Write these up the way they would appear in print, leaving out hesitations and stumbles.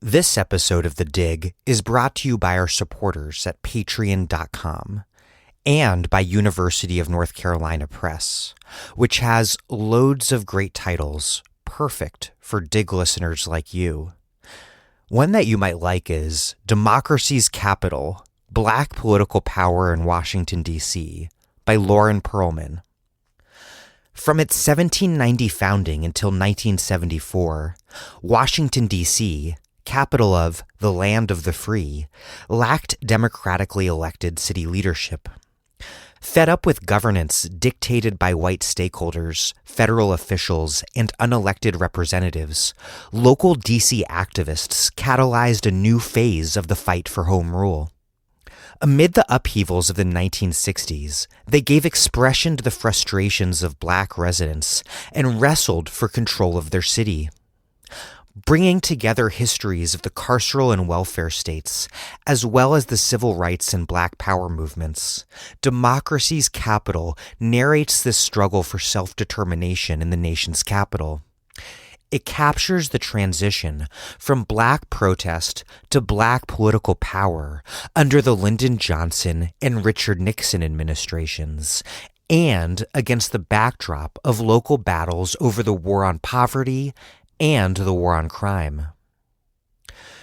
This episode of The Dig is brought to you by our supporters at patreon.com and by University of North Carolina Press, which has loads of great titles perfect for Dig listeners like you. One that you might like is Democracy's Capital, Black Political Power in Washington, D.C. by Lauren Perlman. From its 1790 founding until 1974, Washington, D.C., capital of the land of the free, lacked democratically elected city leadership. Fed up with governance dictated by white stakeholders, federal officials, and unelected representatives, local D.C. activists catalyzed a new phase of the fight for home rule. Amid the upheavals of the 1960s, they gave expression to the frustrations of Black residents and wrestled for control of their city. Bringing together histories of the carceral and welfare states, as well as the civil rights and Black power movements, Democracy's Capital narrates this struggle for self-determination in the nation's capital. It captures the transition from Black protest to Black political power under the Lyndon Johnson and Richard Nixon administrations, and against the backdrop of local battles over the war on poverty and the war on crime.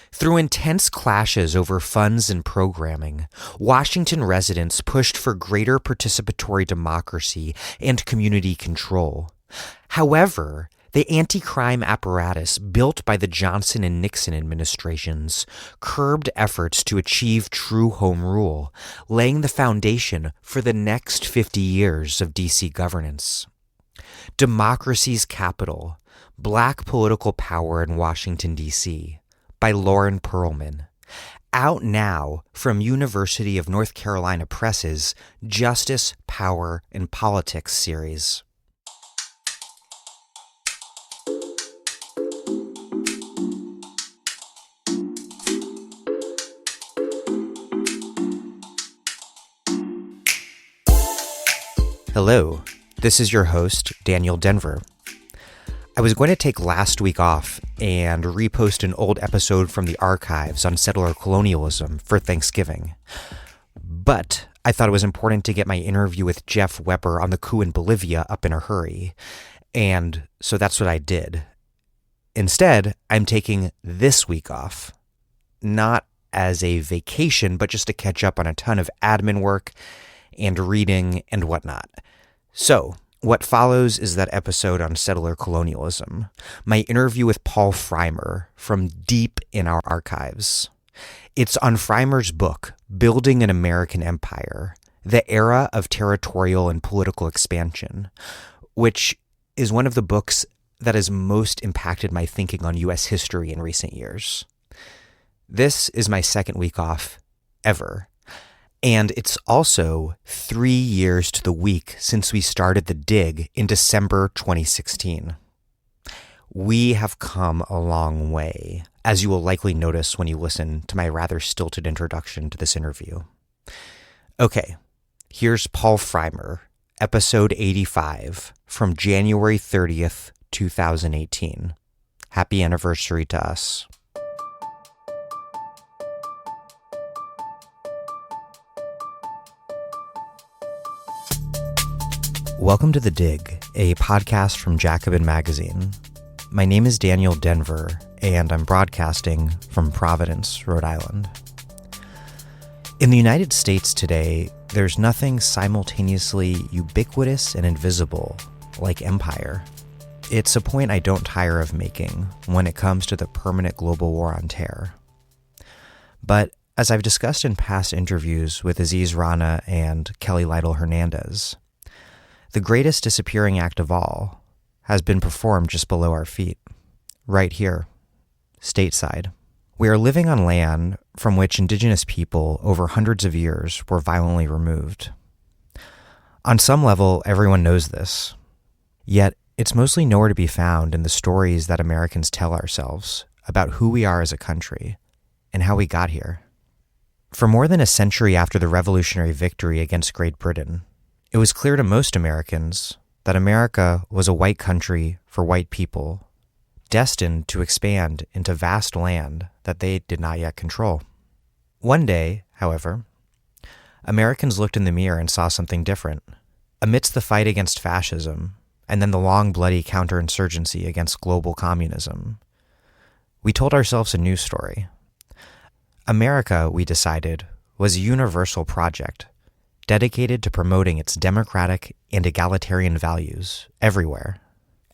Through intense clashes over funds and programming, Washington residents pushed for greater participatory democracy and community control. However, the anti-crime apparatus built by the Johnson and Nixon administrations curbed efforts to achieve true home rule, laying the foundation for the next 50 years of D.C. governance. Democracy's Capital, Black Political Power in Washington, D.C. by Lauren Perlman. Out now from University of North Carolina Press's Justice, Power, and Politics series. Hello, this is your host, Daniel Denver. I was going to take last week off and repost an old episode from the archives on settler colonialism for Thanksgiving. But I thought it was important to get my interview with Jeff Weber on the coup in Bolivia up in a hurry. And so that's what I did. Instead, I'm taking this week off. Not as a vacation, but just to catch up on a ton of admin work and reading and whatnot. So, what follows is that episode on settler colonialism, my interview with Paul Frymer from deep in our archives. It's on Frymer's book, Building an American Empire, the Era of Territorial and Political Expansion, which is one of the books that has most impacted my thinking on U.S. history in recent years. This is my second week off ever. And it's also 3 years to the week since we started The Dig in December 2016. We have come a long way, as you will likely notice when you listen to my rather stilted introduction to this interview. Okay, here's Paul Frymer, episode 85, from January 30th, 2018. Happy anniversary to us. Welcome to The Dig, a podcast from Jacobin Magazine. My name is Daniel Denver, and I'm broadcasting from Providence, Rhode Island. In the United States today, there's nothing simultaneously ubiquitous and invisible like empire. It's a point I don't tire of making when it comes to the permanent global war on terror. But as I've discussed in past interviews with Aziz Rana and Kelly Lytle Hernandez, the greatest disappearing act of all has been performed just below our feet, right here, stateside. We are living on land from which indigenous people over hundreds of years were violently removed. On some level, everyone knows this, yet it's mostly nowhere to be found in the stories that Americans tell ourselves about who we are as a country and how we got here. For more than a century after the revolutionary victory against Great Britain, it was clear to most Americans that America was a white country for white people destined to expand into vast land that they did not yet control. One day, however, Americans looked in the mirror and saw something different. Amidst the fight against fascism, and then the long, bloody counterinsurgency against global communism, we told ourselves a new story. America, we decided, was a universal project dedicated to promoting its democratic and egalitarian values everywhere.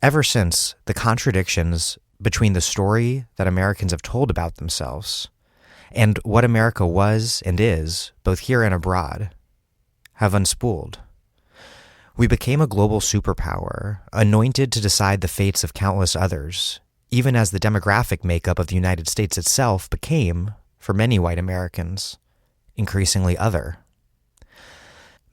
Ever since, the contradictions between the story that Americans have told about themselves and what America was and is, both here and abroad, have unspooled. We became a global superpower, anointed to decide the fates of countless others, even as the demographic makeup of the United States itself became, for many white Americans, increasingly other.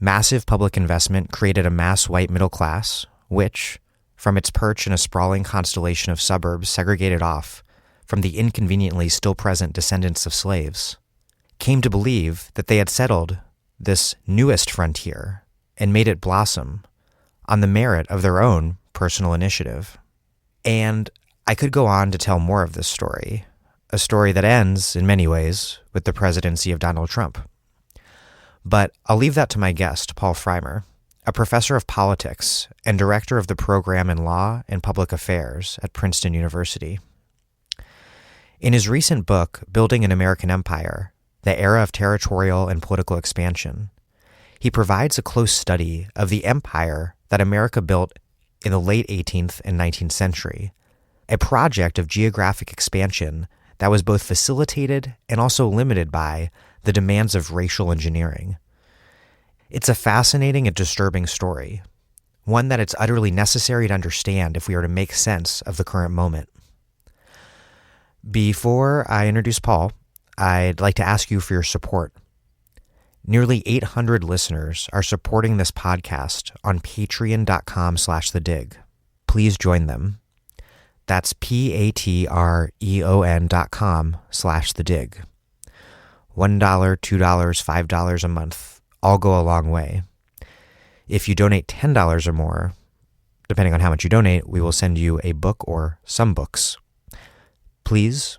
Massive public investment created a mass white middle class, which, from its perch in a sprawling constellation of suburbs segregated off from the inconveniently still present descendants of slaves, came to believe that they had settled this newest frontier and made it blossom on the merit of their own personal initiative. And I could go on to tell more of this story, a story that ends, in many ways, with the presidency of Donald Trump. But I'll leave that to my guest, Paul Frymer, a professor of politics and director of the program in law and public affairs at Princeton University. In his recent book, Building an American Empire, The Era of Territorial and Political Expansion, he provides a close study of the empire that America built in the late 18th and 19th century, a project of geographic expansion that was both facilitated and also limited by the demands of racial engineering. It's a fascinating and disturbing story, one that it's utterly necessary to understand if we are to make sense of the current moment. Before I introduce Paul, I'd like to ask you for your support. Nearly 800 listeners are supporting this podcast on patreon.com/thedig. Please join them. That's patreon.com/thedig. $1, $2, $5 a month all go a long way. If you donate $10 or more, depending on how much you donate, we will send you a book or some books. Please,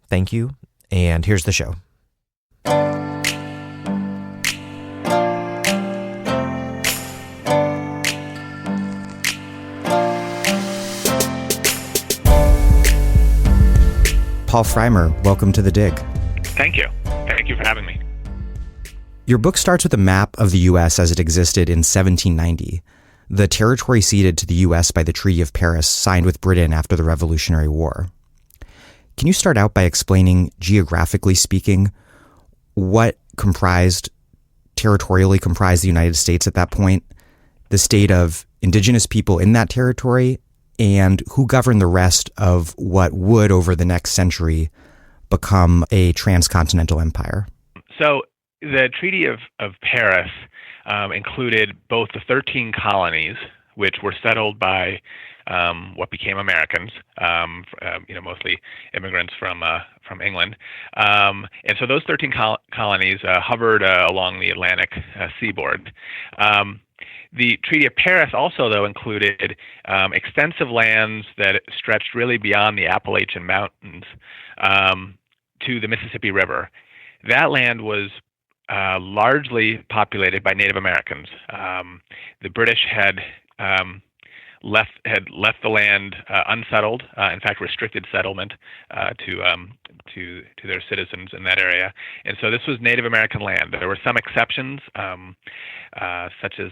thank you, and here's the show. Paul Frymer, welcome to The Dig. Thank you. Thank you for having me. Your book starts with a map of the U.S. as it existed in 1790, the territory ceded to the U.S. by the Treaty of Paris signed with Britain after the Revolutionary War. Can you start out by explaining, geographically speaking, what territorially comprised the United States at that point, the state of indigenous people in that territory, and who governed the rest of what would, over the next century, become a transcontinental empire? So the Treaty of Paris included both the 13 colonies, which were settled by what became Americans, mostly immigrants from England. And so those 13 colonies hovered along the Atlantic seaboard. The Treaty of Paris also, though, included extensive lands that stretched really beyond the Appalachian Mountains to the Mississippi River. That land was largely populated by Native Americans. The British had left the land unsettled. In fact, restricted settlement to their citizens in that area. And so this was Native American land. There were some exceptions, such as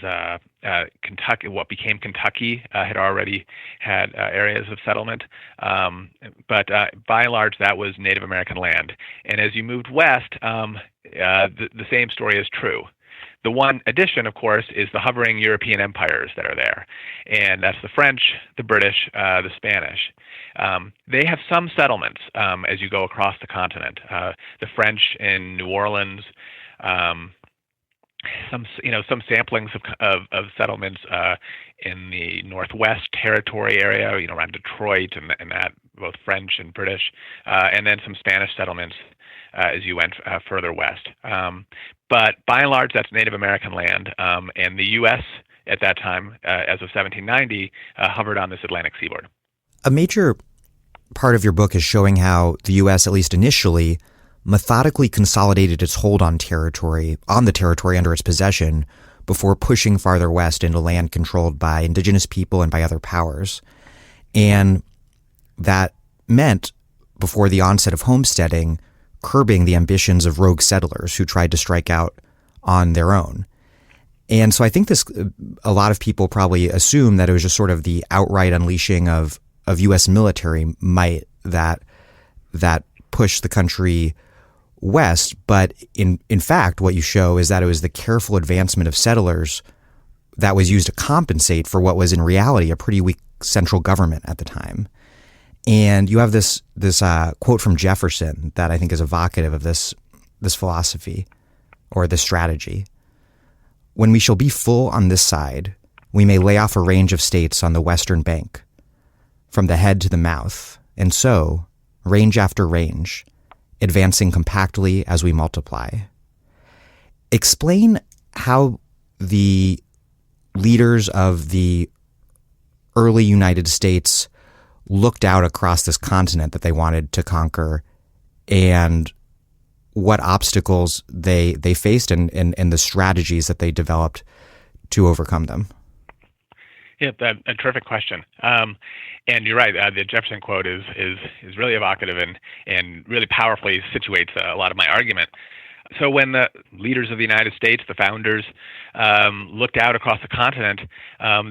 Kentucky. What became Kentucky had already had areas of settlement, but by and large, that was Native American land. And as you moved west, the same story is true. The one addition, of course, is the hovering European empires that are there, and that's the French, the British, the Spanish. They have some settlements as you go across the continent. The French in New Orleans, some samplings of settlements in the Northwest Territory area, around Detroit and that, both French and British, and then some Spanish settlements as you went further west. But by and large, that's Native American land, and the U.S. at that time, as of 1790, hovered on this Atlantic seaboard. A major part of your book is showing how the U.S., at least initially, methodically consolidated its hold on the territory under its possession before pushing farther west into land controlled by indigenous people and by other powers. And that meant, before the onset of homesteading, curbing the ambitions of rogue settlers who tried to strike out on their own. And so I think a lot of people probably assume that it was just sort of the outright unleashing of U.S. military might that pushed the country west. But in fact, what you show is that it was the careful advancement of settlers that was used to compensate for what was in reality a pretty weak central government at the time. And you have this quote from Jefferson that I think is evocative of this philosophy or this strategy. When we shall be full on this side, we may lay off a range of states on the western bank, from the head to the mouth, and so, range after range, advancing compactly as we multiply. Explain how the leaders of the early United States looked out across this continent that they wanted to conquer and what obstacles they faced and the strategies that they developed to overcome them. Yeah, a terrific question. And you're right. The Jefferson quote is really evocative and really powerfully situates a lot of my argument. So when the leaders of the United States, the founders, looked out across the continent,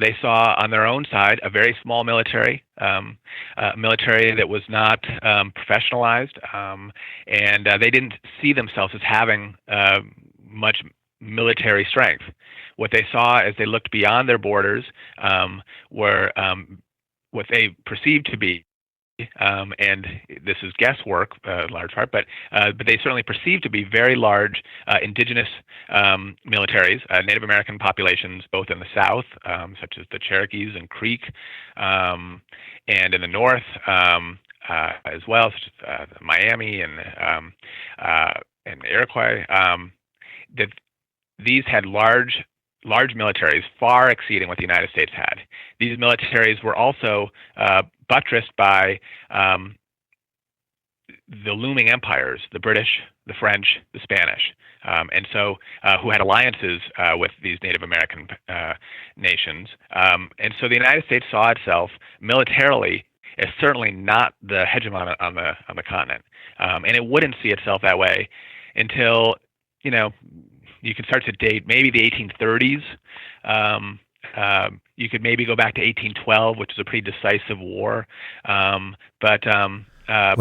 they saw on their own side a very small military that was not professionalized, and they didn't see themselves as having much military strength. What they saw as they looked beyond their borders were what they perceived to be, and this is guesswork, large part, but they certainly perceived to be very large indigenous militaries, Native American populations, both in the South, such as the Cherokees and Creek, and in the North as well, such as Miami and Iroquois. That these had large militaries, far exceeding what the United States had. These militaries were also buttressed by the looming empires, the British, the French, the Spanish, and so who had alliances with these Native American nations. And so the United States saw itself militarily as certainly not the hegemon on the continent, and it wouldn't see itself that way until, you can start to date maybe the 1830s. You could maybe go back to 1812, which is a pretty decisive war. When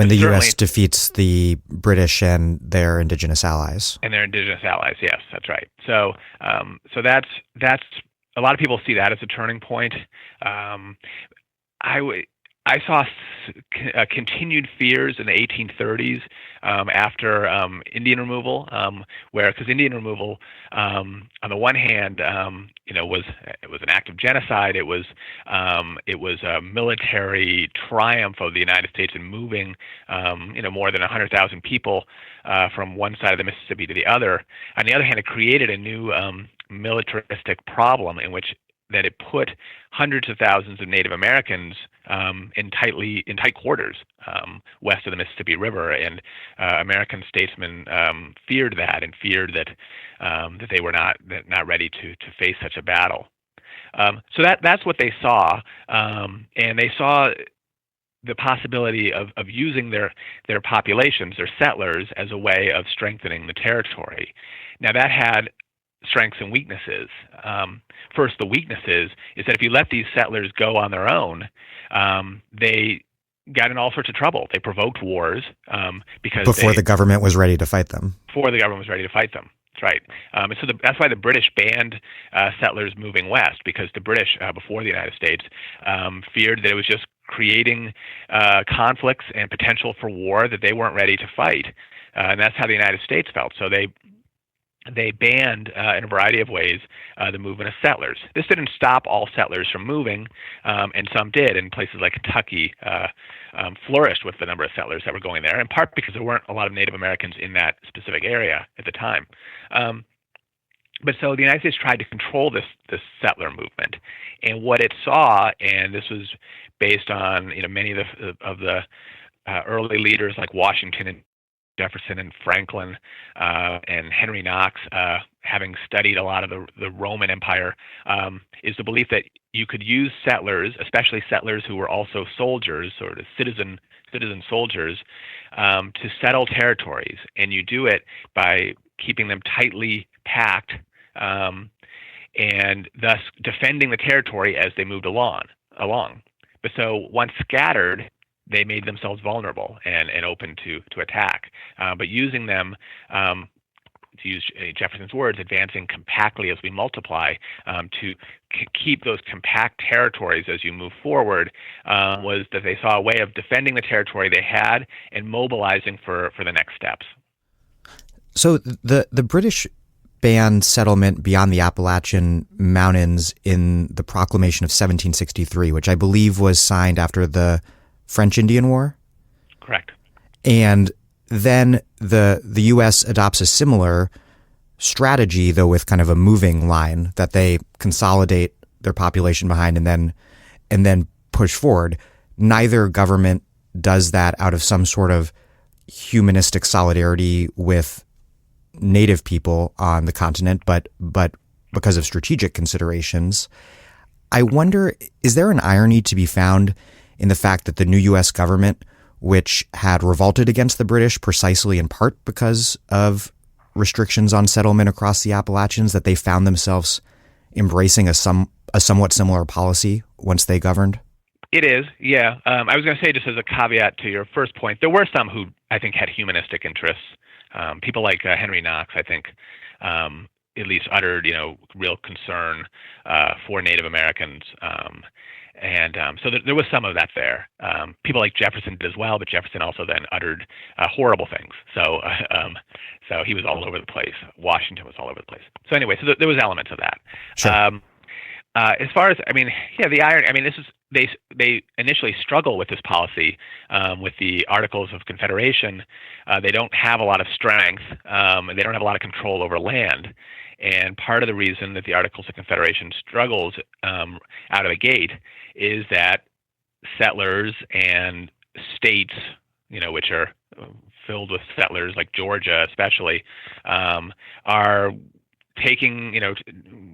the U.S. defeats the British and their indigenous allies. Yes, that's right. So that's a lot of people see that as a turning point. I saw continued fears in the 1830s after Indian removal, because Indian removal, on the one hand, was an act of genocide. It was a military triumph of the United States in moving, more than 100,000 people from one side of the Mississippi to the other. On the other hand, it created a new militaristic problem in which that it put hundreds of thousands of Native Americans in tight quarters west of the Mississippi River, and American statesmen feared that that they were not ready to face such a battle. So that's what they saw, and they saw the possibility of using their populations, their settlers, as a way of strengthening the territory. Now that had strengths and weaknesses. First, the weaknesses is that if you let these settlers go on their own, they got in all sorts of trouble. They provoked wars because the government was ready to fight them. Before the government was ready to fight them. That's right. So that's why the British banned settlers moving west, because the British, before the United States, feared that it was just creating conflicts and potential for war that they weren't ready to fight. And that's how the United States felt. So they banned, in a variety of ways, the movement of settlers. This didn't stop all settlers from moving, and some did. In places like Kentucky, flourished with the number of settlers that were going there, in part because there weren't a lot of Native Americans in that specific area at the time. But so the United States tried to control this settler movement, and what it saw, and this was based on many of the early leaders like Washington and Jefferson and Franklin and Henry Knox, having studied a lot of the Roman Empire, is the belief that you could use settlers, especially settlers who were also soldiers, sort of citizen soldiers, to settle territories, and you do it by keeping them tightly packed, and thus defending the territory as they moved along. But so once scattered, they made themselves vulnerable and open to attack. But using them, to use Jefferson's words, advancing compactly as we multiply, to keep those compact territories as you move forward, was that they saw a way of defending the territory they had and mobilizing for the next steps. So the British banned settlement beyond the Appalachian Mountains in the Proclamation of 1763, which I believe was signed after the French Indian War? Correct. And then the U.S. adopts a similar strategy, though with kind of a moving line, that they consolidate their population behind and then push forward. Neither government does that out of some sort of humanistic solidarity with native people on the continent, but because of strategic considerations. I wonder, is there an irony to be found in the fact that the new U.S. government, which had revolted against the British precisely in part because of restrictions on settlement across the Appalachians, that they found themselves embracing a somewhat similar policy once they governed? It is, yeah. I was going to say, just as a caveat to your first point, there were some who I think had humanistic interests. People like Henry Knox, I think, at least uttered, real concern for Native Americans. So there was some of that there. People like Jefferson did as well, but Jefferson also then uttered horrible things. So he was all over the place. Washington was all over the place. So anyway, so there was elements of that. Sure. As far as, the irony, this is, they initially struggle with this policy with the Articles of Confederation. They don't have a lot of strength, and they don't have a lot of control over land. And part of the reason that the Articles of Confederation struggles out of the gate is that settlers and states, which are filled with settlers, like Georgia especially, are taking,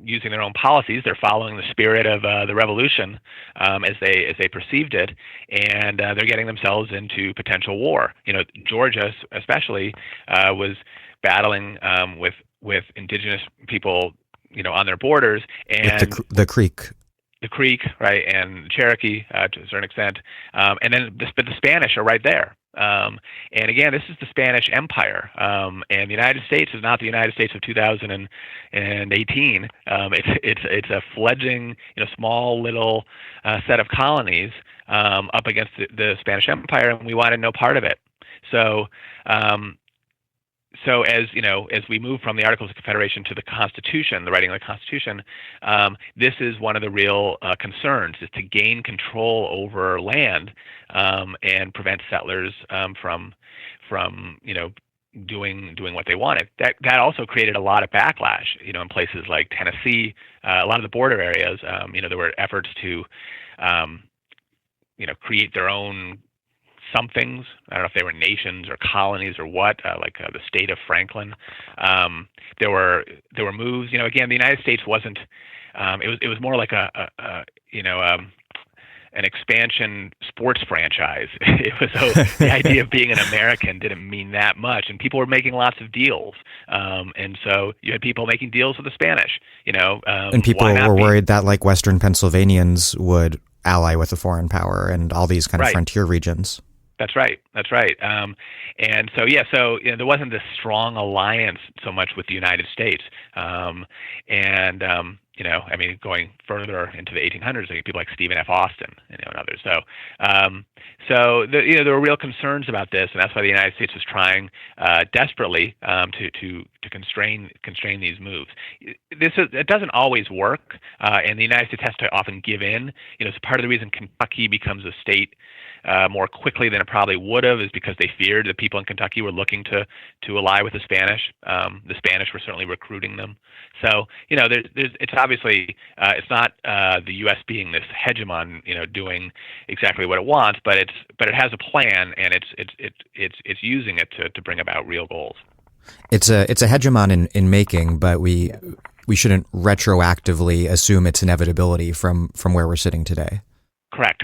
using their own policies. They're following the spirit of the revolution as they perceived it, and they're getting themselves into potential war. Georgia especially was battling with indigenous people, on their borders, and the Creek, right, and Cherokee to a certain extent, and then but the Spanish are right there. And again, this is the Spanish Empire, and the United States is not the United States of 2018. It's a fledgling, small little set of colonies up against the Spanish Empire, and we wanted no part of it. So as we move from the Articles of Confederation to the Constitution, the writing of the Constitution, this is one of the real concerns, is to gain control over land and prevent settlers from doing what they wanted. That also created a lot of backlash, in places like Tennessee, a lot of the border areas. There were efforts to create their own somethings. I don't know if they were nations or colonies or what, like the state of Franklin. There were moves. Again, the United States wasn't. It was more like an expansion sports franchise. It was the idea of being an American didn't mean that much, and people were making lots of deals. And so you had people making deals with the Spanish. And people were worried that like Western Pennsylvanians would ally with a foreign power and all these kind of frontier regions. That's right. And so, there wasn't this strong alliance so much with the United States. Going further into the 1800s, like people like Stephen F. Austin, and others. There were real concerns about this, and that's why the United States was trying desperately to constrain these moves. It doesn't always work, and the United States has to often give in. It's part of the reason Kentucky becomes a state more quickly than it probably would have is because they feared that people in Kentucky were looking to ally with the Spanish. The Spanish were certainly recruiting them. So, it's obviously it's not the U.S. being this hegemon, doing exactly what it wants, but it has a plan, and it's using it to bring about real goals. It's a hegemon in making, but we shouldn't retroactively assume its inevitability from where we're sitting today. Correct.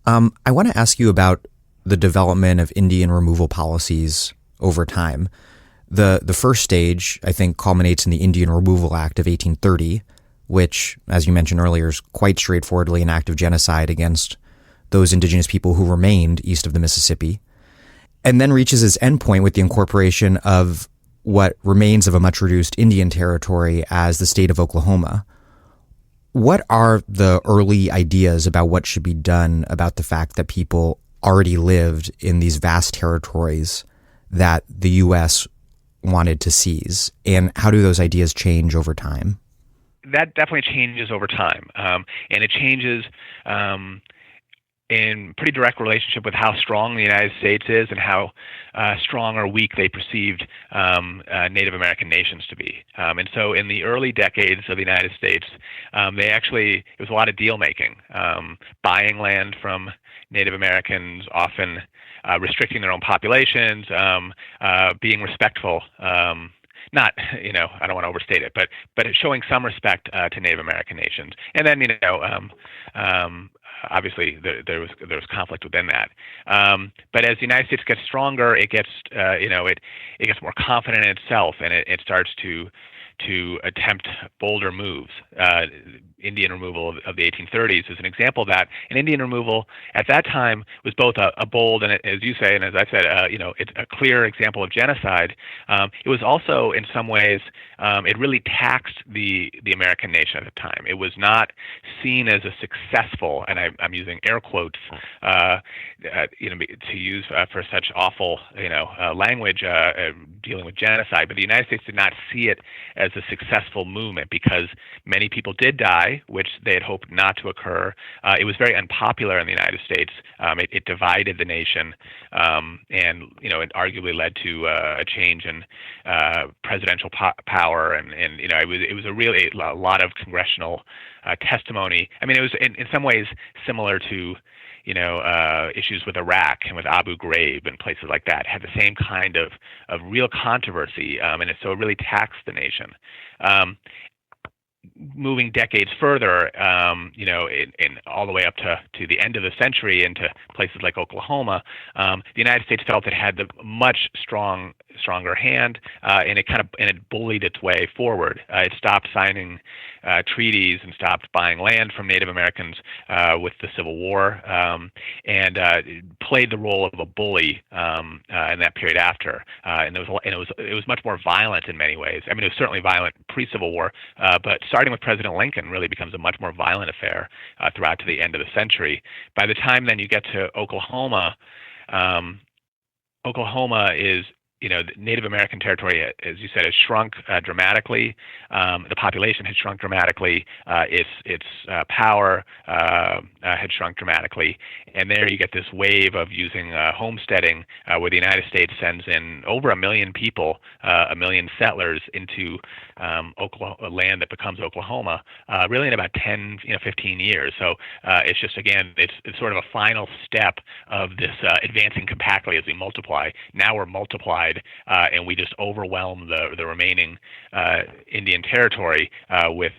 I want to ask you about the development of Indian removal policies over time. The first stage, I think, culminates in the Indian Removal Act of 1830, which, as you mentioned earlier, is quite straightforwardly an act of genocide against those indigenous people who remained east of the Mississippi, and then reaches its endpoint with the incorporation of what remains of a much reduced Indian territory as the state of Oklahoma. What are the early ideas about what should be done about the fact that people already lived in these vast territories that the U.S. wanted to seize? And how do those ideas change over time? That definitely changes over time. And it changes in pretty direct relationship with how strong the United States is and how strong or weak they perceived Native American nations to be. And so in the early decades of the United States, it was a lot of deal making, buying land from Native Americans, often restricting their own populations, being respectful. Not, I don't want to overstate it, but showing some respect to Native American nations. And then, obviously there was conflict within that. But as the United States gets stronger, it gets, it gets more confident in itself, and it starts to attempt bolder moves. Indian removal of the 1830s is an example of that. And Indian removal at that time was both a bold and, as you say, and as I said, it's a clear example of genocide. It was also, in some ways, it really taxed the American nation at the time. It was not seen as a successful, and I'm using air quotes, to use for such awful, language dealing with genocide. But the United States did not see it as a successful movement because many people did die, which they had hoped not to occur. It was very unpopular in the United States. It divided the nation, and it arguably led to a change in presidential power, and it was a lot of congressional testimony. I mean, it was in some ways similar to issues with Iraq and with Abu Ghraib and places like that. It had the same kind of real controversy, and so it really taxed the nation. Moving decades further, in all the way up to the end of the century into places like Oklahoma, the United States felt it had the much stronger hand, and it bullied its way forward. It stopped signing treaties and stopped buying land from Native Americans with the Civil War, and played the role of a bully in that period after. And it was much more violent in many ways. I mean, it was certainly violent pre-Civil War, but starting with President Lincoln really becomes a much more violent affair throughout to the end of the century. By the time then you get to Oklahoma, Oklahoma is, the Native American territory, as you said, has shrunk dramatically. The population had shrunk dramatically. Its power had shrunk dramatically. And there you get this wave of using homesteading, where the United States sends in over 1 million people, 1 million settlers into Oklahoma, land that becomes Oklahoma, really in about 10, 15 years. So it's just, again, it's sort of a final step of this advancing compactly as we multiply. Now we're multiplied, and we just overwhelm the remaining Indian territory with,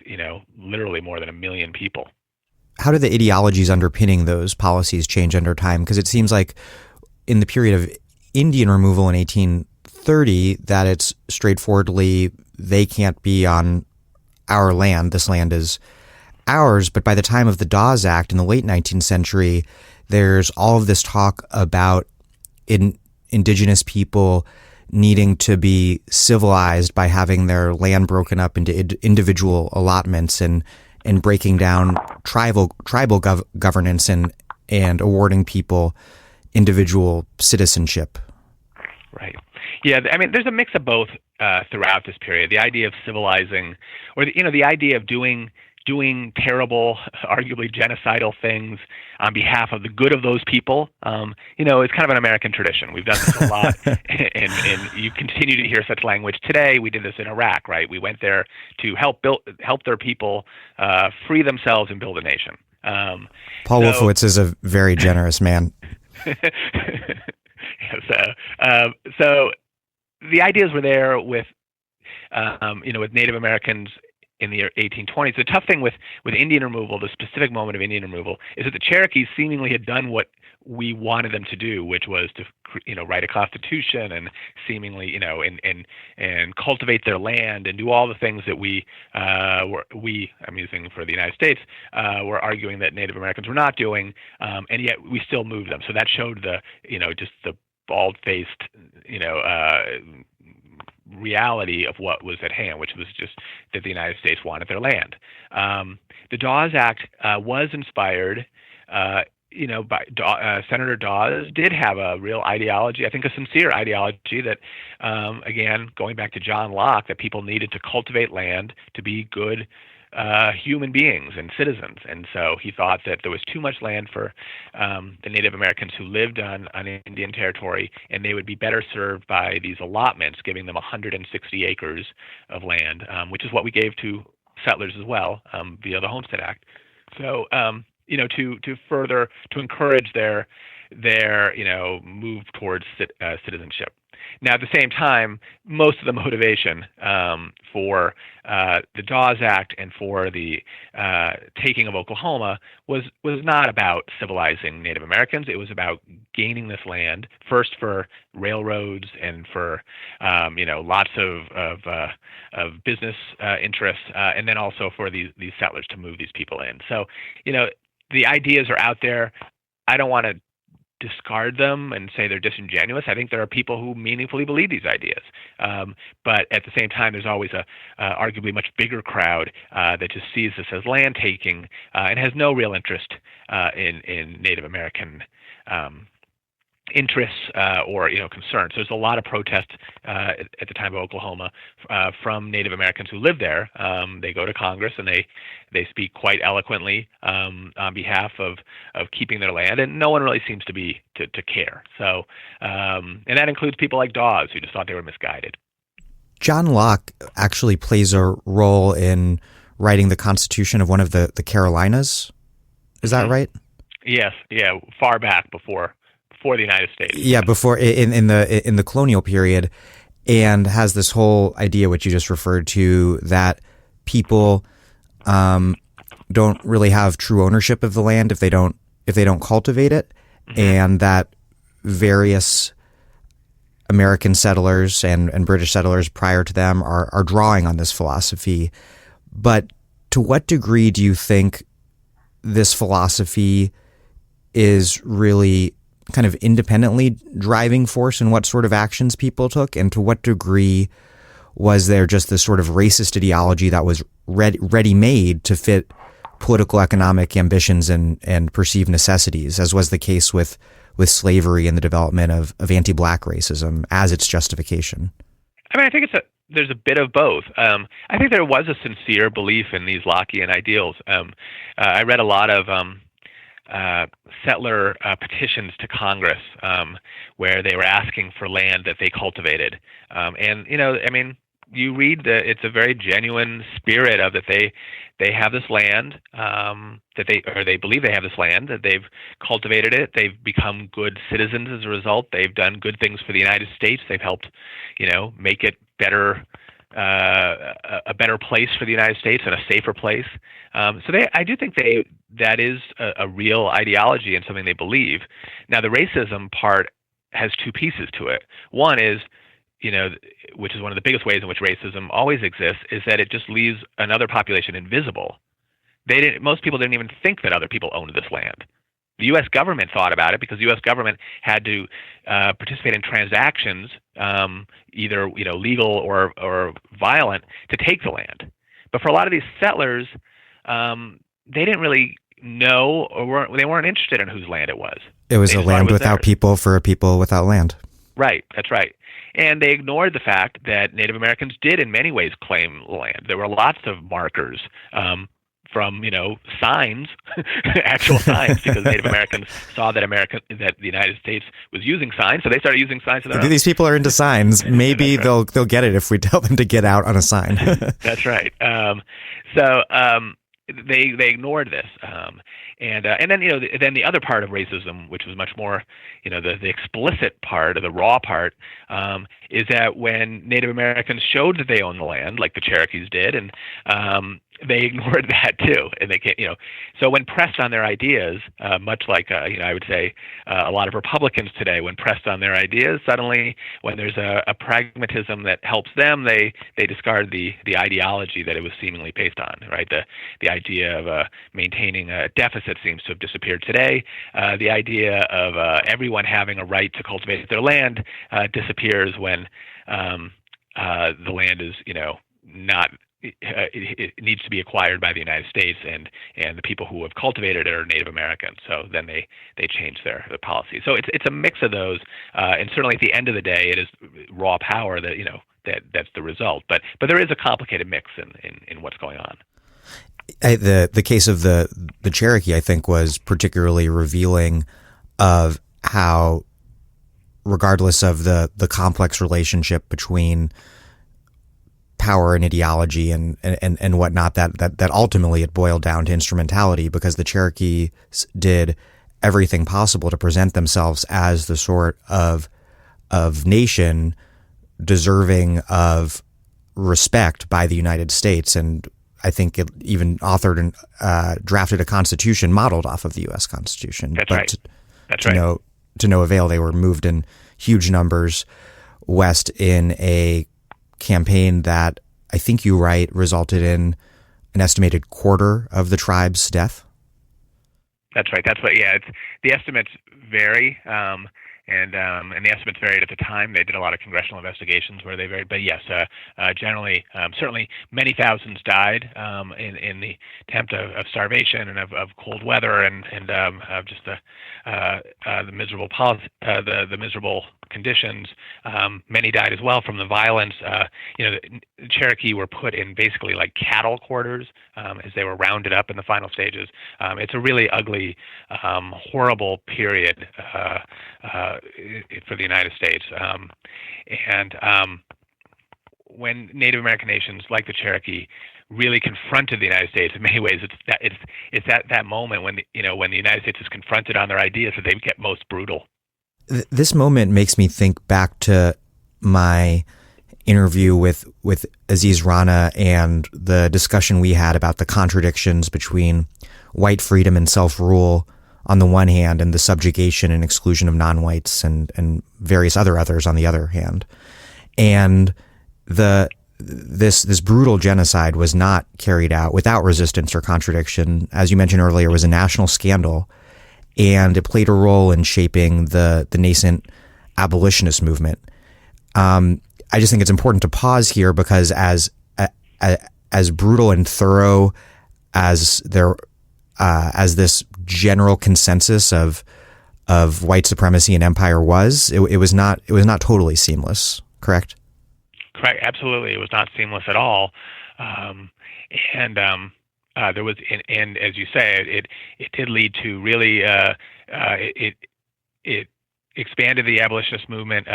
literally more than 1 million people. How do the ideologies underpinning those policies change under time? Because it seems like in the period of Indian removal in 1830, that it's straightforwardly, they can't be on our land. This land is ours. But by the time of the Dawes Act in the late 19th century, there's all of this talk about indigenous people needing to be civilized by having their land broken up into individual allotments and breaking down tribal governance and awarding people individual citizenship. Right. Yeah, I mean, there's a mix of both throughout this period. The idea of civilizing, or the idea of doing doing terrible, arguably genocidal things on behalf of the good of those people. It's kind of an American tradition. We've done this a lot, and you continue to hear such language today. We did this in Iraq, right? We went there to help their people free themselves and build a nation. Paul Wolfowitz is a very generous man. So the ideas were there with Native Americans in the 1820s. The tough thing with Indian removal, the specific moment of Indian removal, is that the Cherokees seemingly had done what we wanted them to do, which was to write a constitution and seemingly and cultivate their land and do all the things that I'm using for the United States, were arguing that Native Americans were not doing, and yet we still moved them. So that showed just the bald-faced reality of what was at hand, which was just that the United States wanted their land. The Dawes Act was inspired, by Senator Dawes did have a real ideology, I think a sincere ideology that, again, going back to John Locke, that people needed to cultivate land to be good human beings and citizens. And so he thought that there was too much land for the Native Americans who lived on Indian territory, and they would be better served by these allotments, giving them 160 acres of land, which is what we gave to settlers as well via the Homestead Act. So, to encourage their move towards citizenship. Now, at the same time, most of the motivation for the Dawes Act and for the taking of Oklahoma was not about civilizing Native Americans. It was about gaining this land, first for railroads and for lots of business interests, and then also for these settlers to move these people in. So, the ideas are out there. I don't want to discard them and say they're disingenuous. I think there are people who meaningfully believe these ideas. But at the same time, there's always a arguably much bigger crowd that just sees this as land taking and has no real interest in Native American interests or concerns. There's a lot of protests at the time of Oklahoma from Native Americans who live there. They go to Congress and they speak quite eloquently on behalf of keeping their land, and no one really seems to care. So, and that includes people like Dawes, who just thought they were misguided. John Locke actually plays a role in writing the Constitution of one of the Carolinas. Is that right? Yes. Yeah. Far back before the United States. Yeah, before in the colonial period, and has this whole idea, which you just referred to, that people don't really have true ownership of the land if they don't cultivate it, and that various American settlers and British settlers prior to them are drawing on this philosophy. But to what degree do you think this philosophy is really kind of independently driving force in what sort of actions people took, and to what degree was there just this sort of racist ideology that was ready-made to fit political economic ambitions and perceived necessities, as was the case with slavery and the development of anti-black racism as its justification? I mean, I think there's a bit of both. I think there was a sincere belief in these Lockean ideals. I read a lot of settler petitions to Congress where they were asking for land that they cultivated. And, you read that it's a very genuine spirit of that they have this land, that they believe they have this land, that they've cultivated it, they've become good citizens as a result, they've done good things for the United States, they've helped, make it better, a better place for the United States and a safer place. So I do think that is a real ideology and something they believe. Now, the racism part has two pieces to it. One is, which is one of the biggest ways in which racism always exists, is that it just leaves another population invisible. Most people didn't even think that other people owned this land. The U.S. government thought about it because the U.S. government had to participate in transactions, either legal or violent, to take the land. But for a lot of these settlers, they didn't really know, or they weren't interested in whose land it was. It was a land without people for a people without land. Right, that's right. And they ignored the fact that Native Americans did in many ways claim land. There were lots of markers from signs, actual signs, because Native Americans saw that the United States was using signs, so they started using signs of their own. These people are into signs. Maybe right. they'll get it if we tell them to get out on a sign. That's right. So they ignored this, and then then the other part of racism, which was much more the explicit part, or the raw part, is that when Native Americans showed that they owned the land, like the Cherokees did, and they ignored that too, and they can't. So when pressed on their ideas, much like I would say a lot of Republicans today, when pressed on their ideas, suddenly when there's a pragmatism that helps them, they discard the ideology that it was seemingly based on. Right, the idea of maintaining a deficit seems to have disappeared today. The idea of everyone having a right to cultivate their land disappears when the land is not. It needs to be acquired by the United States, and the people who have cultivated it are Native Americans. So then they change their policy. So it's a mix of those, and certainly at the end of the day, it is raw power that that's the result. But there is a complicated mix in what's going on. The case of the Cherokee, I think, was particularly revealing of how, regardless of the complex relationship between power and ideology and whatnot, that ultimately it boiled down to instrumentality, because the Cherokees did everything possible to present themselves as the sort of nation deserving of respect by the United States. And I think it even authored and drafted a constitution modeled off of the U.S. Constitution. That's but right. That's right. To no avail. They were moved in huge numbers west in a campaign that, I think you write, resulted in an estimated quarter of the tribe's death. That's right. That's what. Yeah, the estimates vary, and the estimates varied at the time. They did a lot of congressional investigations where they varied, but yes, generally, certainly many thousands died in the attempt of starvation and of cold weather and of just the miserable the miserable conditions. Many died as well from the violence. The Cherokee were put in basically like cattle quarters as they were rounded up in the final stages. It's a really ugly, horrible period for the United States. And when Native American nations like the Cherokee really confronted the United States, in many ways, it's that moment when when the United States is confronted on their ideas that they get most brutal. This moment makes me think back to my interview with Aziz Rana and the discussion we had about the contradictions between white freedom and self-rule on the one hand and the subjugation and exclusion of non-whites and various others on the other hand. And this brutal genocide was not carried out without resistance or contradiction. As you mentioned earlier, it was a national scandal, and it played a role in shaping the nascent abolitionist movement. I just think it's important to pause here, because as brutal and thorough as this general consensus of white supremacy and empire was, it was not totally seamless. Correct? Correct. Absolutely, it was not seamless at all. There was, and as you say, it did lead to really it expanded the abolitionist movement.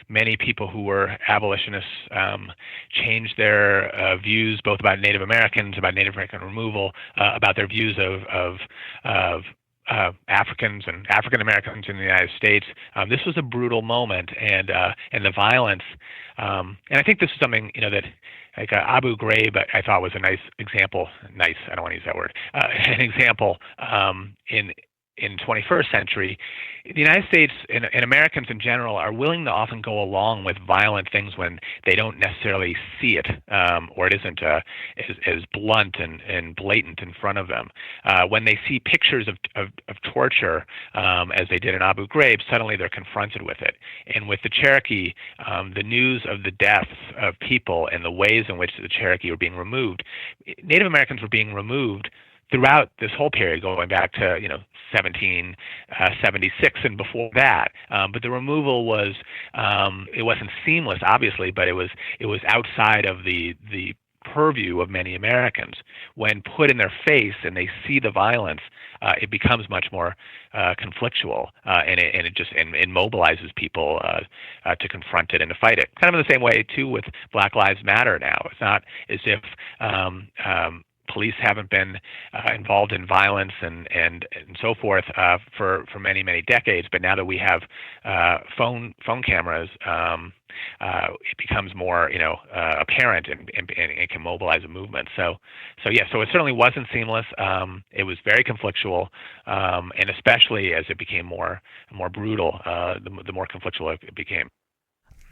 Many people who were abolitionists changed their views, both about Native Americans, about Native American removal, about their views of Africans and African Americans in the United States. This was a brutal moment, and the violence. And I think this is something that, like Abu Ghraib, I thought was a nice example. Nice, I don't want to use that word. An example in 21st century, the United States and Americans in general are willing to often go along with violent things when they don't necessarily see it, or it isn't as blunt and blatant in front of them. When they see pictures of torture, as they did in Abu Ghraib, suddenly they're confronted with it. And with the Cherokee, the news of the deaths of people and the ways in which the Cherokee were being removed, Native Americans were being removed throughout this whole period, going back to 1776 and before that. But the removal it wasn't seamless, obviously, but it was outside of the purview of many Americans. When put in their face and they see the violence, it becomes much more conflictual, and it just mobilizes people to confront it and to fight it. Kind of in the same way too with Black Lives Matter now. It's not as if police haven't been involved in violence and so forth for many decades, but now that we have phone cameras, it becomes more apparent and it can mobilize a movement. So it certainly wasn't seamless. It was very conflictual, and especially as it became more brutal, the more conflictual it became.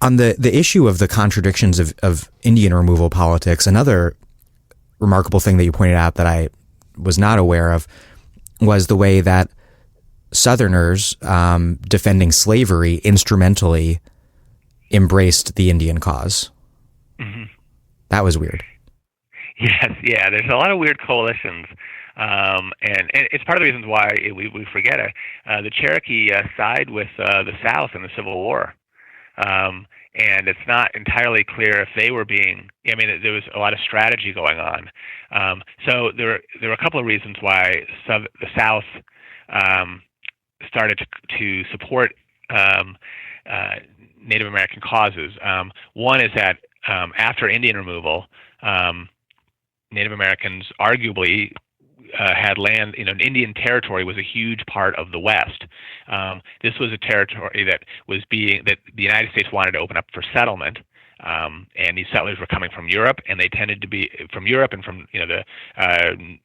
On the issue of the contradictions of Indian removal politics, another remarkable thing that you pointed out that I was not aware of was the way that Southerners defending slavery instrumentally embraced the Indian cause. Mm-hmm. That was weird. Yes, yeah. There's a lot of weird coalitions, and it's part of the reasons why we forget it. The Cherokee side with the South in the Civil War. And it's not entirely clear if they were being. I mean, there was a lot of strategy going on. So there were a couple of reasons why the South started to support Native American causes. One is that after Indian removal, Native Americans arguably had land. Indian territory was a huge part of the West. This was a territory that the United States wanted to open up for settlement. And these settlers were coming from Europe, and they tended to be from Europe and from the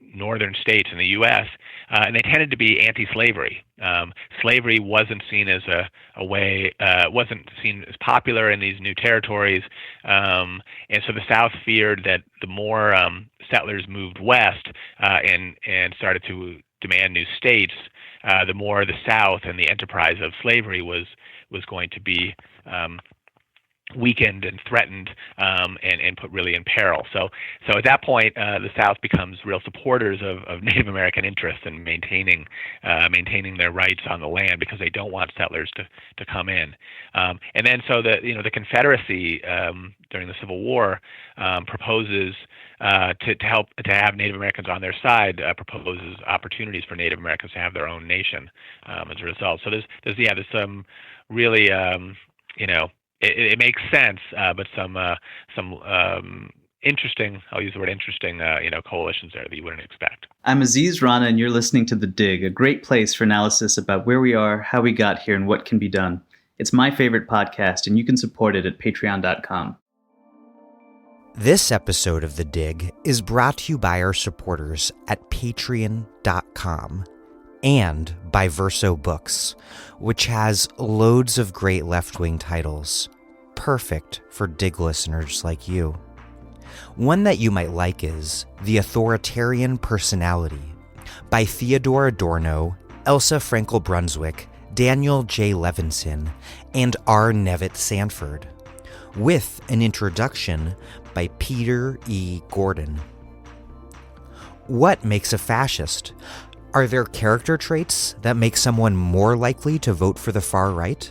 northern states in the U.S. And they tended to be anti-slavery. Slavery wasn't seen as a way, wasn't seen as popular in these new territories, and so the South feared that the more settlers moved west and started to demand new states, the more the South and the enterprise of slavery was going to be weakened and threatened, and put really in peril. So at that point, the South becomes real supporters of Native American interests and maintaining their rights on the land because they don't want settlers to come in. And then so the Confederacy during the Civil War proposes to have Native Americans on their side, proposes opportunities for Native Americans to have their own nation as a result. So there's some really It makes sense, but some interesting, I'll use the word interesting, coalitions there that you wouldn't expect. I'm Aziz Rana, and you're listening to The Dig, a great place for analysis about where we are, how we got here, and what can be done. It's my favorite podcast, and you can support it at patreon.com. This episode of The Dig is brought to you by our supporters at patreon.com. And by Verso Books, which has loads of great left-wing titles, perfect for Dig listeners like you. One that you might like is The Authoritarian Personality by Theodore Adorno, Elsa Frankel Brunswick, Daniel J. Levinson, and R. Nevitt Sanford, with an introduction by Peter E. Gordon. What makes a fascist? Are there character traits that make someone more likely to vote for the far right?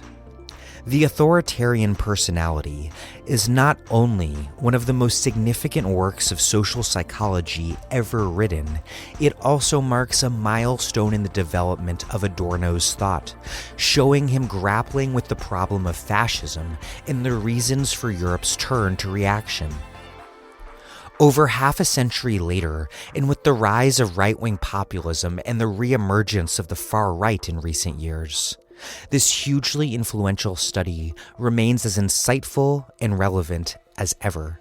The Authoritarian Personality is not only one of the most significant works of social psychology ever written, it also marks a milestone in the development of Adorno's thought, showing him grappling with the problem of fascism and the reasons for Europe's turn to reaction. Over half a century later, and with the rise of right-wing populism and the reemergence of the far right in recent years, this hugely influential study remains as insightful and relevant as ever.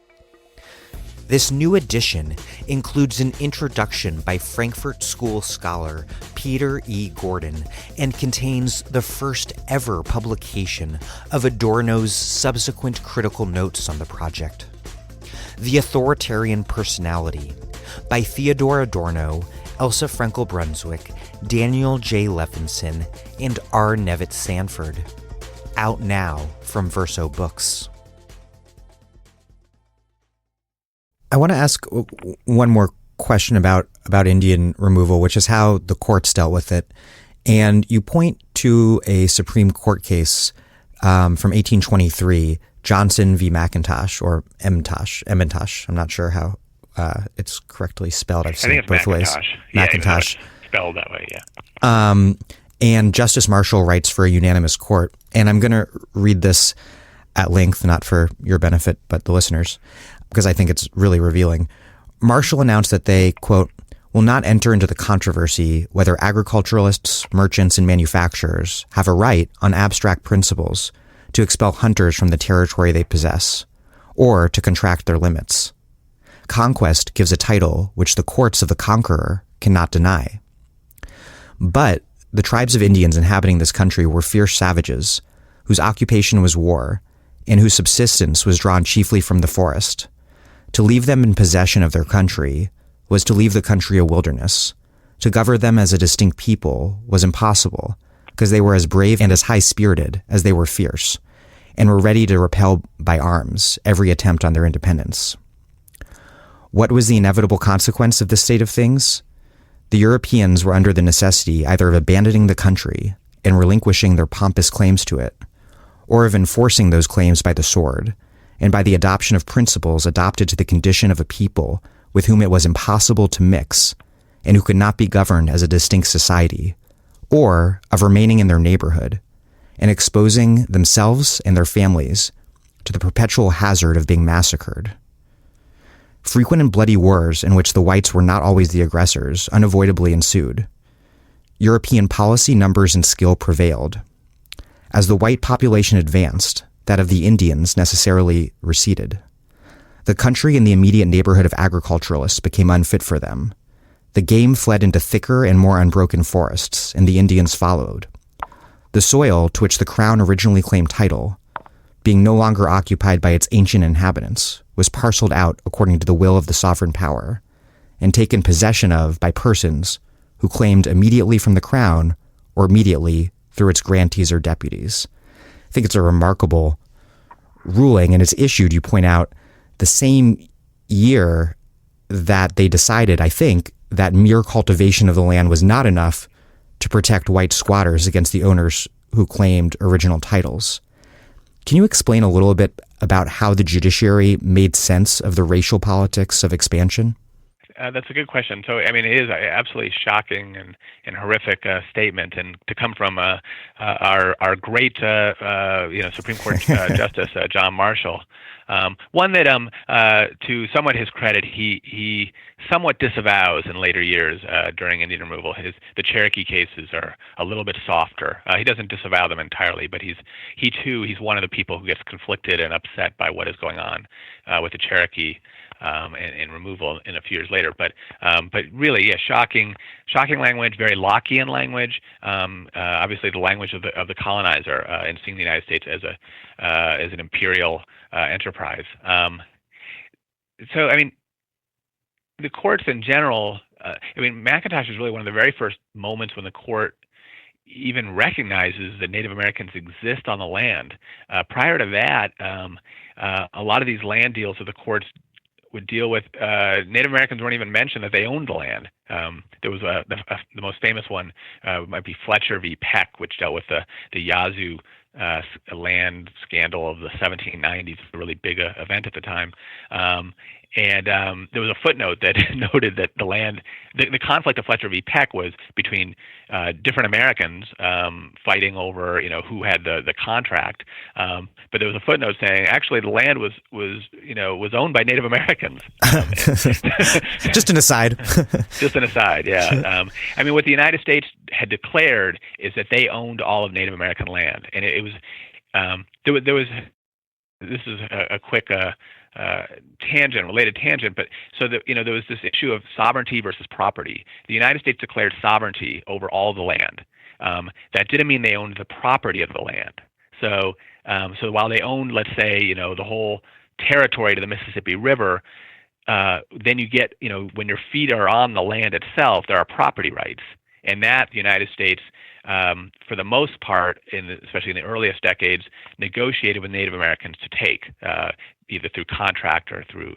This new edition includes an introduction by Frankfurt School scholar Peter E. Gordon and contains the first ever publication of Adorno's subsequent critical notes on the project. The Authoritarian Personality by Theodore Adorno, Elsa Frankel Brunswick, Daniel J. Levinson, and R. Nevitt Sanford. Out now from Verso Books. I want to ask one more question about Indian removal, which is how the courts dealt with it. And you point to a Supreme Court case from 1823, Johnson v. McIntosh, or Emmentosh. I'm not sure how it's correctly spelled. I've I seen think it it's both ways. Macintosh. Macintosh. Yeah, it's spelled that way, yeah. And Justice Marshall writes for a unanimous court. And I'm going to read this at length, not for your benefit, but the listeners, because I think it's really revealing. Marshall announced that they, quote, will not enter into the controversy whether agriculturalists, merchants, and manufacturers have a right on abstract principles to expel hunters from the territory they possess, or to contract their limits. Conquest gives a title which the courts of the conqueror cannot deny. But the tribes of Indians inhabiting this country were fierce savages, whose occupation was war, and whose subsistence was drawn chiefly from the forest. To leave them in possession of their country was to leave the country a wilderness. To govern them as a distinct people was impossible, because they were as brave and as high-spirited as they were fierce, and were ready to repel by arms every attempt on their independence. What was the inevitable consequence of this state of things? The Europeans were under the necessity either of abandoning the country and relinquishing their pompous claims to it, or of enforcing those claims by the sword, and by the adoption of principles adopted to the condition of a people with whom it was impossible to mix, and who could not be governed as a distinct society, or of remaining in their neighborhood, and exposing themselves and their families to the perpetual hazard of being massacred. Frequent and bloody wars in which the whites were not always the aggressors unavoidably ensued. European policy, numbers, and skill prevailed. As the white population advanced, that of the Indians necessarily receded. The country in the immediate neighborhood of agriculturalists became unfit for them. The game fled into thicker and more unbroken forests, and the Indians followed. The soil to which the crown originally claimed title, being no longer occupied by its ancient inhabitants, was parceled out according to the will of the sovereign power, and taken possession of by persons who claimed immediately from the crown or immediately through its grantees or deputies. I think it's a remarkable ruling, and it's issued, you point out, the same year that they decided, I think, that mere cultivation of the land was not enough to protect white squatters against the owners who claimed original titles. Can you explain a little bit about how the judiciary made sense of the racial politics of expansion? That's a good question. So, I mean, it is an absolutely shocking and horrific statement, and to come from our great, Supreme Court Justice John Marshall, one that, to somewhat his credit, he somewhat disavows in later years during Indian removal. The Cherokee cases are a little bit softer. He doesn't disavow them entirely, but he's one of the people who gets conflicted and upset by what is going on with the Cherokee. And removal in a few years later, but really, yeah, shocking language, very Lockean language. Obviously, the language of the colonizer, and seeing the United States as an imperial enterprise. So, I mean, the courts in general. Macintosh is really one of the very first moments when the court even recognizes that Native Americans exist on the land. Prior to that, a lot of these land deals that the courts would deal with, Native Americans weren't even mentioned that they owned the land. There was the most famous one might be Fletcher v. Peck, which dealt with the Yazoo land scandal of the 1790s, a really big event at the time. And there was a footnote that noted that the conflict of Fletcher v. Peck was between different Americans fighting over, who had the contract. But there was a footnote saying actually the land was owned by Native Americans. Just an aside. Just an aside, yeah. What the United States had declared is that they owned all of Native American land, and it was there was. This is a quick. Related tangent, but so that there was this issue of sovereignty versus property. The United States declared sovereignty over all the land. That didn't mean they owned the property of the land. So while they owned, let's say, the whole territory to the Mississippi River, then you get, when your feet are on the land itself, there are property rights, and that the United States, for the most part, especially in the earliest decades, negotiated with Native Americans to take, either through contract or through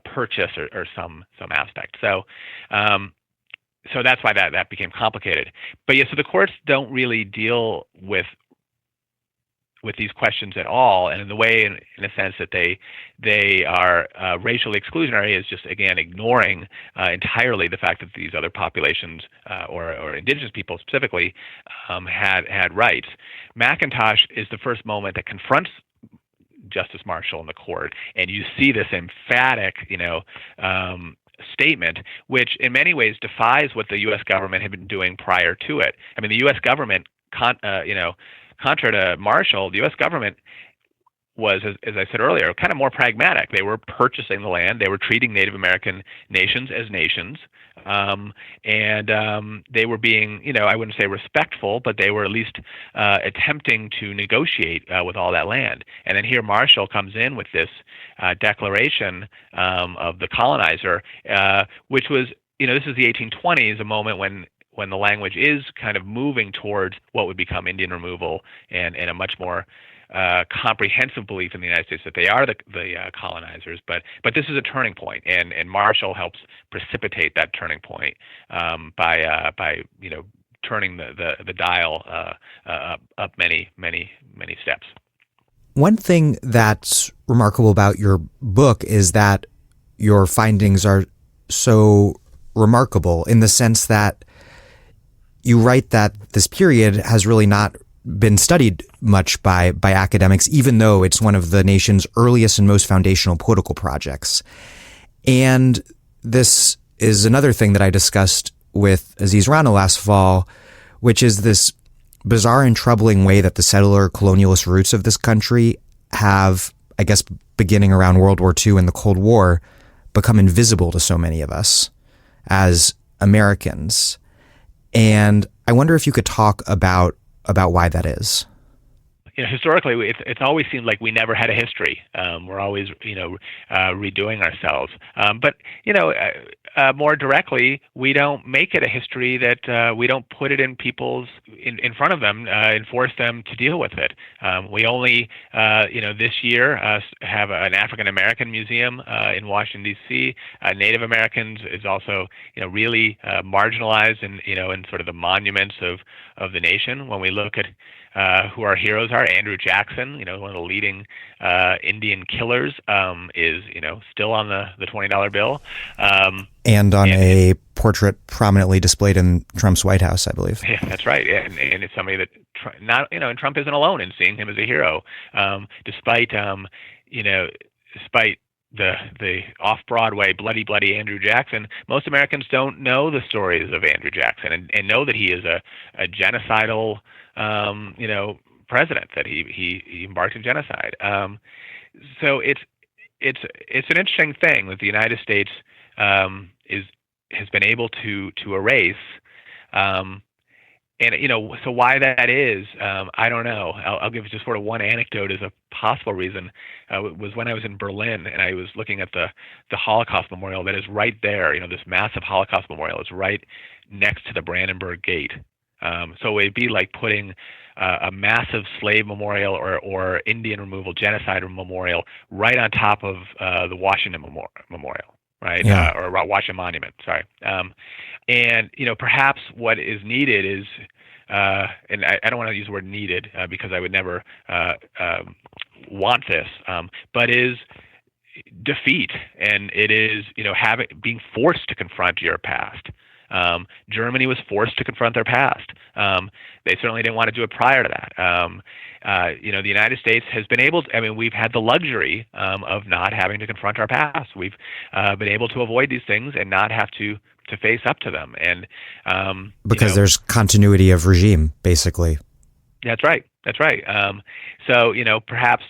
purchase or some aspect. So that's why that became complicated. But yeah, so the courts don't really deal with with these questions at all, and in the way, in a sense, that they are racially exclusionary is just, again, ignoring entirely the fact that these other populations or indigenous people specifically had rights. McIntosh is the first moment that confronts Justice Marshall in the court, and you see this emphatic, statement, which in many ways defies what the U.S. government had been doing prior to it. I mean, the U.S. government, contrary to Marshall, the U.S. government was, as I said earlier, kind of more pragmatic. They were purchasing the land. They were treating Native American nations as nations. And they were being, I wouldn't say respectful, but they were at least attempting to negotiate with all that land. And then here Marshall comes in with this declaration of the colonizer, which was, this is the 1820s, a moment when the language is kind of moving towards what would become Indian removal and a much more comprehensive belief in the United States that they are the colonizers, but this is a turning point, and Marshall helps precipitate that turning point by turning the dial up many steps. One thing that's remarkable about your book is that your findings are so remarkable in the sense that you write that this period has really not been studied much by academics, even though it's one of the nation's earliest and most foundational political projects. And this is another thing that I discussed with Aziz Rana last fall, which is this bizarre and troubling way that the settler colonialist roots of this country have, I guess, beginning around World War II and the Cold War, become invisible to so many of us as Americans. And I wonder if you could talk about why that is. Historically, it's always seemed like we never had a history. We're always, redoing ourselves. But more directly, we don't make it a history that we don't put it in in front of them and force them to deal with it. We only, this year have an African American museum in Washington D.C. Native Americans is also, really marginalized in sort of the monuments of the nation. When we look at who our heroes are, Andrew Jackson, one of the leading Indian killers, is still on the $20 bill, and on a portrait prominently displayed in Trump's White House, I believe. Yeah, that's right, and it's somebody that and Trump isn't alone in seeing him as a hero, despite the off-Broadway bloody Andrew Jackson. Most Americans don't know the stories of Andrew Jackson and know that he is a genocidal president, that he embarked on genocide. So it's an interesting thing that the United States has been able to erase. And so why that is, I don't know. I'll give just sort of one anecdote as a possible reason. Was when I was in Berlin and I was looking at the Holocaust Memorial that is right there. This massive Holocaust Memorial is right next to the Brandenburg Gate. So it'd be like putting a massive slave memorial or Indian removal, genocide memorial right on top of the Washington Memorial, right? Yeah. Or Washington Monument, sorry. And, perhaps what is needed is, and I don't want to use the word needed because I would never want this, but is defeat, and it is, being forced to confront your past. Germany was forced to confront their past. They certainly didn't want to do it prior to that. The United States has been able to, we've had the luxury of not having to confront our past. We've been able to avoid these things and not have to face up to them. And because there's continuity of regime, basically. That's right. So, perhaps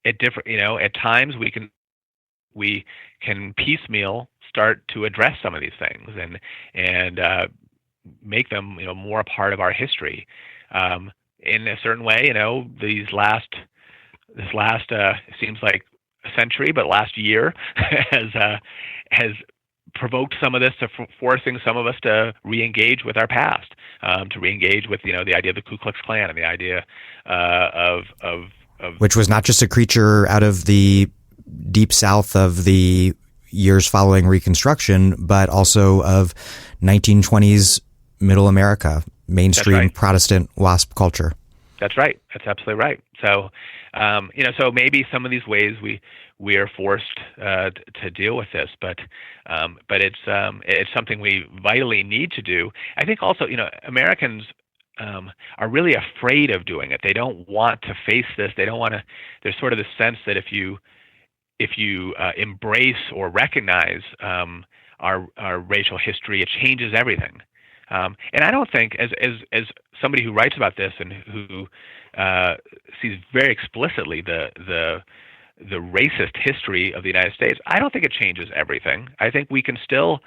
at different, at times we can piecemeal start to address some of these things and make them more a part of our history. In a certain way, this last seems like a century, but last year has provoked some of this, to forcing some of us to re-engage with our past, to re-engage with the idea of the Ku Klux Klan and the idea of which was not just a creature out of the deep South of the years following Reconstruction, but also of 1920s Middle America, mainstream Protestant WASP culture. That's right. That's absolutely right. So, so maybe some of these ways we are forced to deal with this, but it's something we vitally need to do. I think also, Americans are really afraid of doing it. They don't want to face this. They don't want to. There's sort of the sense that if you embrace or recognize our racial history, it changes everything. And I don't think, as somebody who writes about this and who sees very explicitly the racist history of the United States, I don't think it changes everything. I think we can still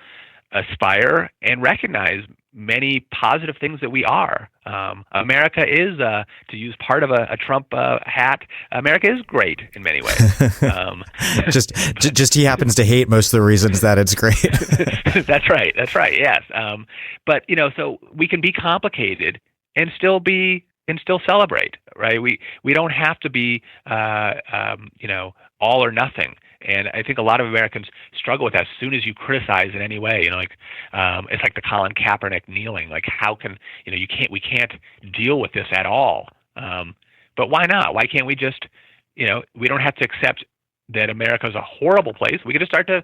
aspire and recognize many positive things that we are. America is, to use part of a Trump hat, America is great in many ways. Just he happens to hate most of the reasons that it's great. That's right. Yes. But so we can be complicated and still celebrate, right? We don't have to be, all or nothing. And I think a lot of Americans struggle with that. As soon as you criticize in any way, it's like the Colin Kaepernick kneeling. Like, how can we can't deal with this at all? But why not? Why can't we just we don't have to accept that America is a horrible place. We can just start to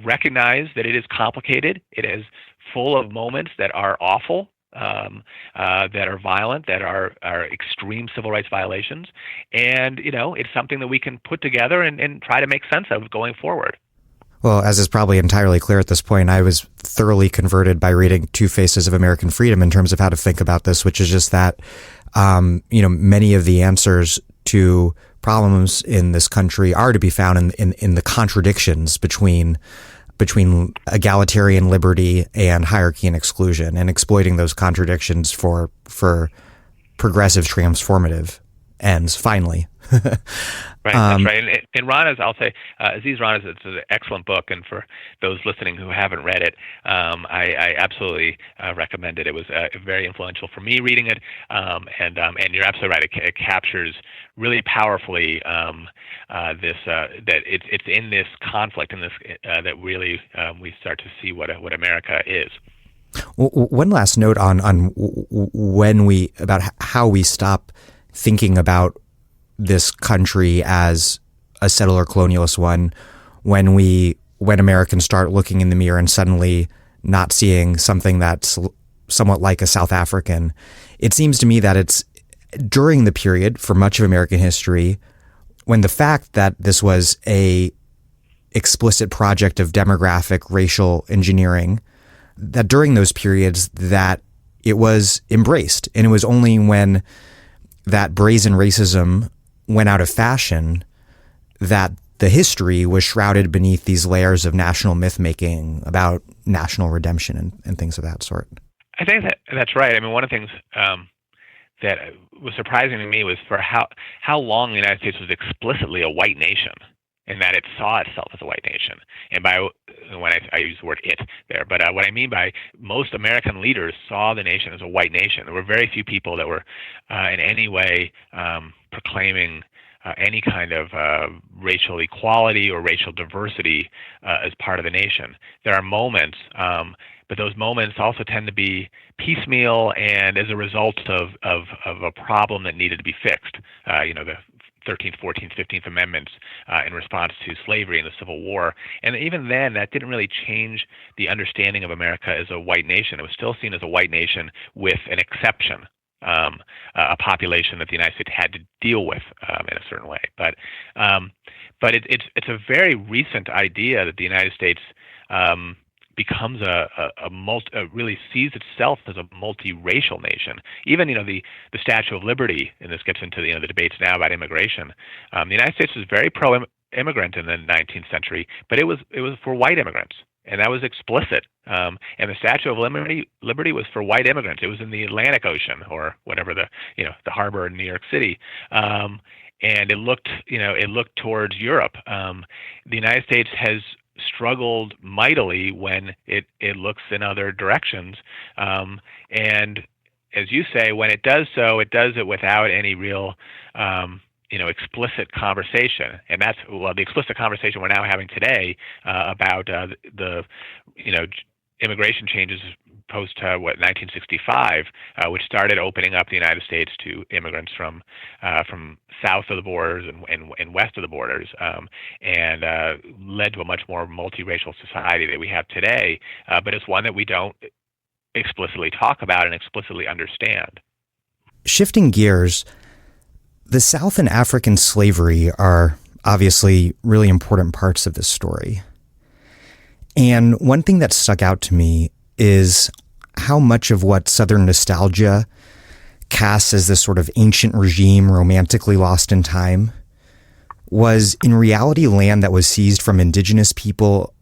recognize that it is complicated. It is full of moments that are awful. That are violent, that are extreme civil rights violations, and it's something that we can put together and try to make sense of going forward. Well, as is probably entirely clear at this point, I was thoroughly converted by reading Two Faces of American Freedom in terms of how to think about this, which is just that many of the answers to problems in this country are to be found in the contradictions between egalitarian liberty and hierarchy and exclusion, and exploiting those contradictions for progressive transformative ends, finally. Right, that's right. And Rana's, I'll say, Aziz Rana's, it's an excellent book, and for those listening who haven't read it, I absolutely recommend it. It was very influential for me reading it, and you're absolutely right. It captures really powerfully this that it's in this conflict, in this that really we start to see what America is. One last note on about how we stop thinking about this country as a settler colonialist one when Americans start looking in the mirror and suddenly not seeing something that's somewhat like a South African. It seems to me that it's during the period for much of American history when the fact that this was a explicit project of demographic racial engineering, that during those periods that it was embraced. And it was only when that brazen racism went out of fashion that the history was shrouded beneath these layers of national myth making about national redemption and things of that sort. I think that's right. I mean, one of the things that was surprising to me was for how long the United States was explicitly a white nation, and that it saw itself as a white nation. And by when I use the word "it" there, but what I mean by most American leaders saw the nation as a white nation. There were very few people that were in any way proclaiming any kind of racial equality or racial diversity as part of the nation. There are moments, but those moments also tend to be piecemeal and as a result of a problem that needed to be fixed. The 13th, 14th, 15th Amendments in response to slavery and the Civil War. And even then, that didn't really change the understanding of America as a white nation. It was still seen as a white nation with an exception, a population that the United States had to deal with in a certain way. But it's a very recent idea that the United States becomes really sees itself as a multiracial nation. Even the Statue of Liberty, and this gets into the debates now about immigration. The United States was very pro-immigrant in the 19th century, but it was for white immigrants, and that was explicit. And the Statue of Liberty was for white immigrants. It was in the Atlantic Ocean or whatever the harbor in New York City. And it looked towards Europe. The United States has struggled mightily when it looks in other directions. And as you say, when it does so, it does it without any real, explicit conversation. And that's, the explicit conversation we're now having today about the immigration changes post 1965, which started opening up the United States to immigrants from south of the borders and west of the borders, and led to a much more multiracial society that we have today. But it's one that we don't explicitly talk about and explicitly understand. Shifting gears, the South and African slavery are obviously really important parts of this story. And one thing that stuck out to me is how much of what Southern nostalgia casts as this sort of ancient regime romantically lost in time was in reality land that was seized from indigenous people,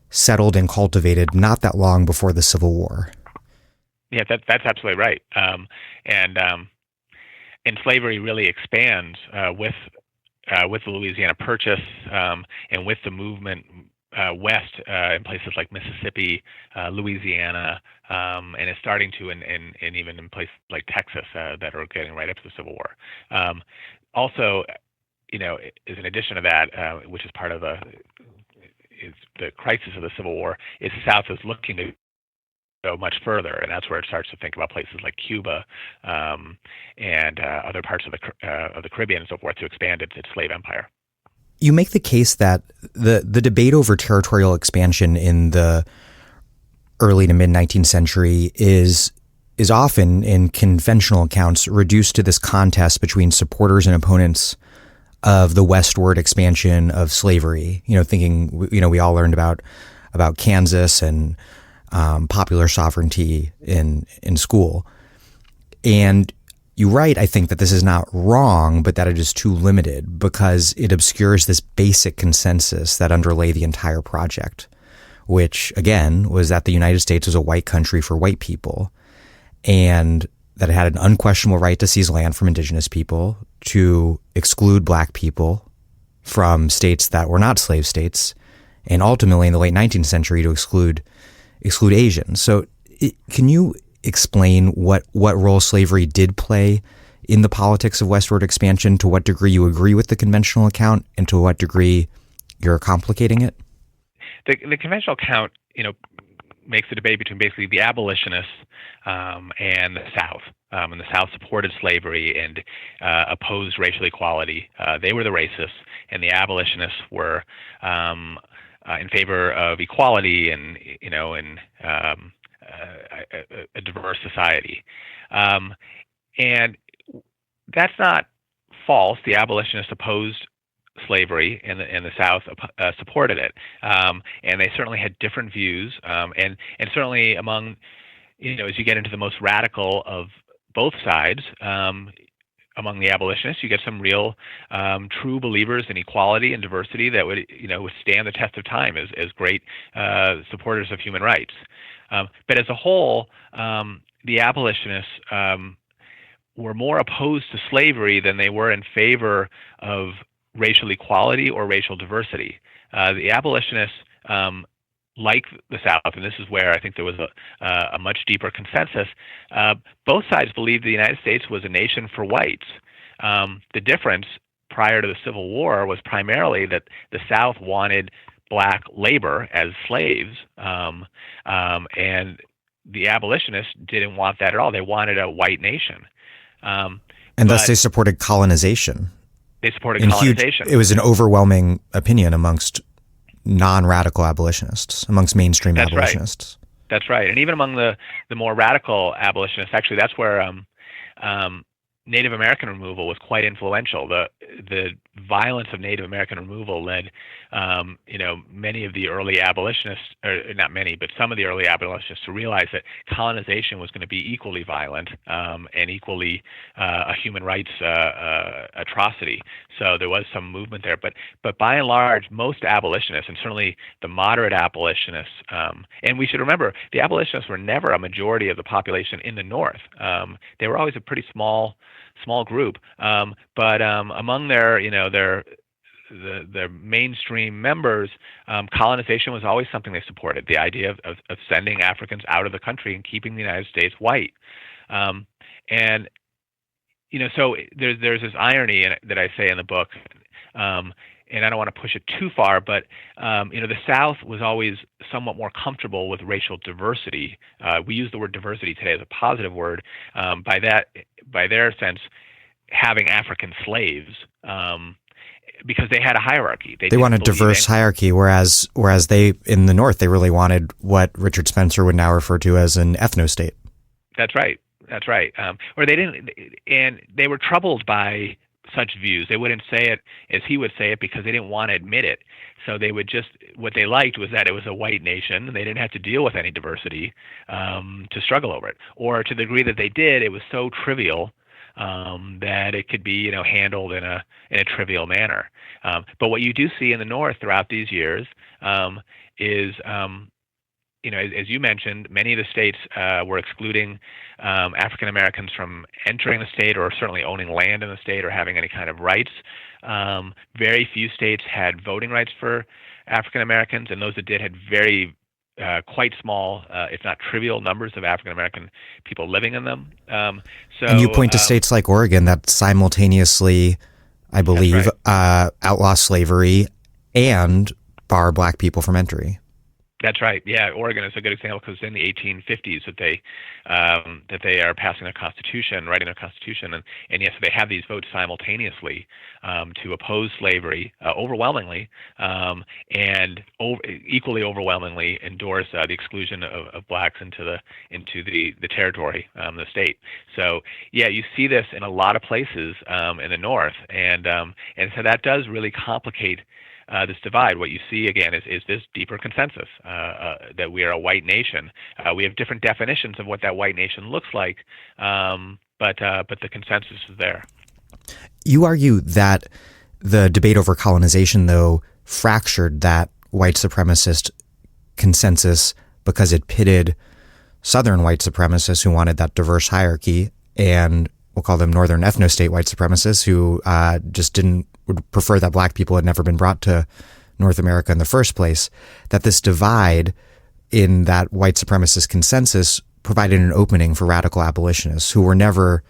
settled and cultivated not that long before the Civil War. Yeah, that's absolutely right. And slavery really expands with the Louisiana Purchase and with the movement west in places like Mississippi, Louisiana, and it's starting to and even in places like Texas that are getting right up to the Civil War. Also, as an addition to that, which is part of the crisis of the Civil War, is the South is looking to go much further, and that's where it starts to think about places like Cuba and other parts of the Caribbean and so forth to expand its slave empire. You make the case that the debate over territorial expansion in the early to mid-19th century is often, in conventional accounts, reduced to this contest between supporters and opponents of the westward expansion of slavery. Thinking, we all learned about Kansas and popular sovereignty in school. And you write, I think, that this is not wrong, but that it is too limited because it obscures this basic consensus that underlay the entire project, which, again, was that the United States was a white country for white people and that it had an unquestionable right to seize land from indigenous people, to exclude black people from states that were not slave states, and ultimately in the late 19th century to exclude Asians. So can you explain what role slavery did play in the politics of westward expansion, to what degree you agree with the conventional account, and to what degree you're complicating it? The conventional account, makes the debate between basically the abolitionists and the South. And the South supported slavery and opposed racial equality. They were the racists, and the abolitionists were in favor of equality and a diverse society. And that's not false. The abolitionists opposed slavery, and the South supported it. And they certainly had different views. And certainly among, as you get into the most radical of both sides, among the abolitionists, you get some real true believers in equality and diversity that would, withstand the test of time as great supporters of human rights. But as a whole, the abolitionists were more opposed to slavery than they were in favor of racial equality or racial diversity. The abolitionists, like the South, and this is where I think there was a much deeper consensus, both sides believed the United States was a nation for whites. The difference prior to the Civil War was primarily that the South wanted black labor as slaves, and the abolitionists didn't want that at all. They wanted a white nation. And thus they supported colonization. They supported colonization. It was an overwhelming opinion amongst non-radical abolitionists, amongst mainstream abolitionists. Right. That's right. And even among the more radical abolitionists, actually, that's where Native American removal was quite influential. The violence of Native American removal led, many of the early abolitionists, or not many, but some of the early abolitionists to realize that colonization was going to be equally violent and equally a human rights atrocity. So there was some movement there. But by and large, most abolitionists, and certainly the moderate abolitionists, and we should remember, the abolitionists were never a majority of the population in the North. They were always a pretty small group, but among their mainstream members, colonization was always something they supported. The idea of sending Africans out of the country and keeping the United States white, so there's this irony that I say in the book, and I don't want to push it too far, but the South was always somewhat more comfortable with racial diversity. We use the word diversity today as a positive word. By their sense, having African slaves, because they had a hierarchy. They wanted diverse hierarchy, whereas they in the North, they really wanted what Richard Spencer would now refer to as an ethno-state. That's right. Or they didn't, and they were troubled by such views. They wouldn't say it as he would say it because they didn't want to admit it. So they would what they liked was that it was a white nation and they didn't have to deal with any diversity to struggle over it. Or to the degree that they did, it was so trivial that it could be handled in a trivial manner. But what you do see in the North throughout these years is as you mentioned, many of the states were excluding African Americans from entering the state or certainly owning land in the state or having any kind of rights. Very few states had voting rights for African Americans, and those that did had quite small, if not trivial, numbers of African American people living in them. And you point to states like Oregon that simultaneously, I believe, outlaw slavery and bar black people from entry. That's right. Yeah, Oregon is a good example because in the 1850s that they are passing their constitution, writing their constitution, and yes, they have these votes simultaneously to oppose slavery overwhelmingly, and equally overwhelmingly endorse the exclusion of blacks into the territory, the state. So yeah, you see this in a lot of places in the North, and so that does really complicate this divide. What you see again is this deeper consensus that we are a white nation. We have different definitions of what that white nation looks like, but the consensus is there. You argue that the debate over colonization, though, fractured that white supremacist consensus because it pitted Southern white supremacists who wanted that diverse hierarchy, and we'll call them Northern ethno-state white supremacists who would prefer that black people had never been brought to North America in the first place, that this divide in that white supremacist consensus provided an opening for radical abolitionists who were never,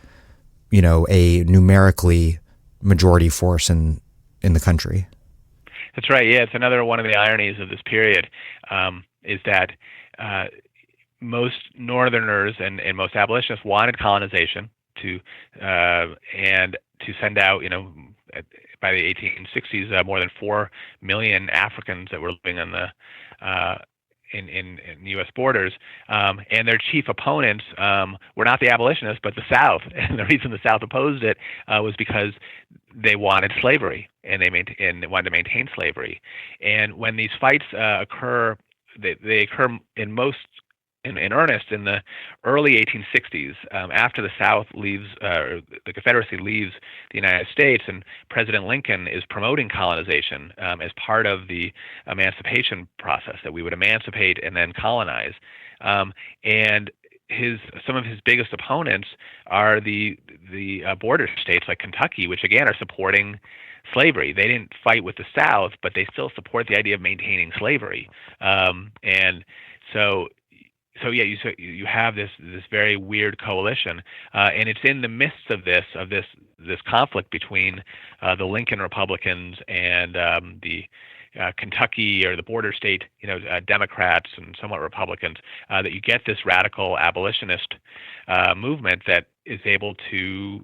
a numerically majority force in the country. That's right. Yeah, it's another one of the ironies of this period is that most Northerners and most abolitionists wanted colonization and to send out, by the 1860s, more than 4 million Africans that were living in U.S. borders, and their chief opponents were not the abolitionists, but the South. And the reason the South opposed it was because they wanted slavery and they wanted to maintain slavery. And when these fights occur, they occur in earnest in the early 1860s, after the South leaves, the Confederacy leaves the United States, and President Lincoln is promoting colonization as part of the emancipation process, that we would emancipate and then colonize. And some of his biggest opponents are the border states like Kentucky, which again are supporting slavery. They didn't fight with the South, but they still support the idea of maintaining slavery. And so yeah, you have this very weird coalition, and it's in the midst of this conflict between the Lincoln Republicans and the Kentucky or the border state, Democrats and somewhat Republicans, that you get this radical abolitionist movement that is able to,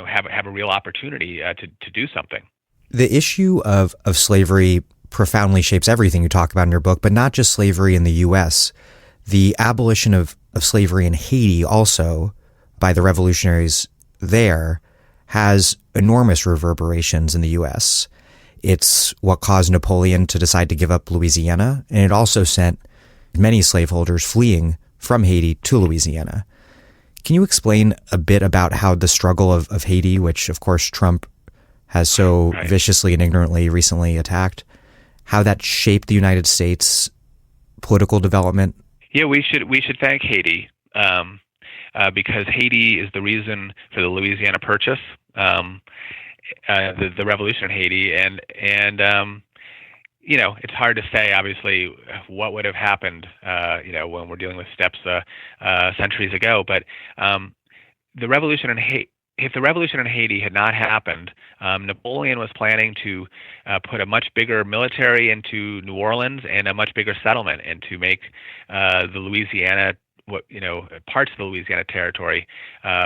have a real opportunity to do something. The issue of slavery profoundly shapes everything you talk about in your book, but not just slavery in the U.S. The abolition of slavery in Haiti also, by the revolutionaries there, has enormous reverberations in the U.S. It's what caused Napoleon to decide to give up Louisiana, and it also sent many slaveholders fleeing from Haiti to Louisiana. Can you explain a bit about how the struggle of Haiti, which of course Trump has so viciously and ignorantly recently attacked, how that shaped the United States political development? Yeah, we should thank Haiti because Haiti is the reason for the Louisiana Purchase, the revolution in Haiti, and it's hard to say obviously what would have happened when we're dealing with steps centuries ago, but the revolution in if the revolution in Haiti had not happened, Napoleon was planning to put a much bigger military into New Orleans and a much bigger settlement, and to make the Louisiana, parts of the Louisiana territory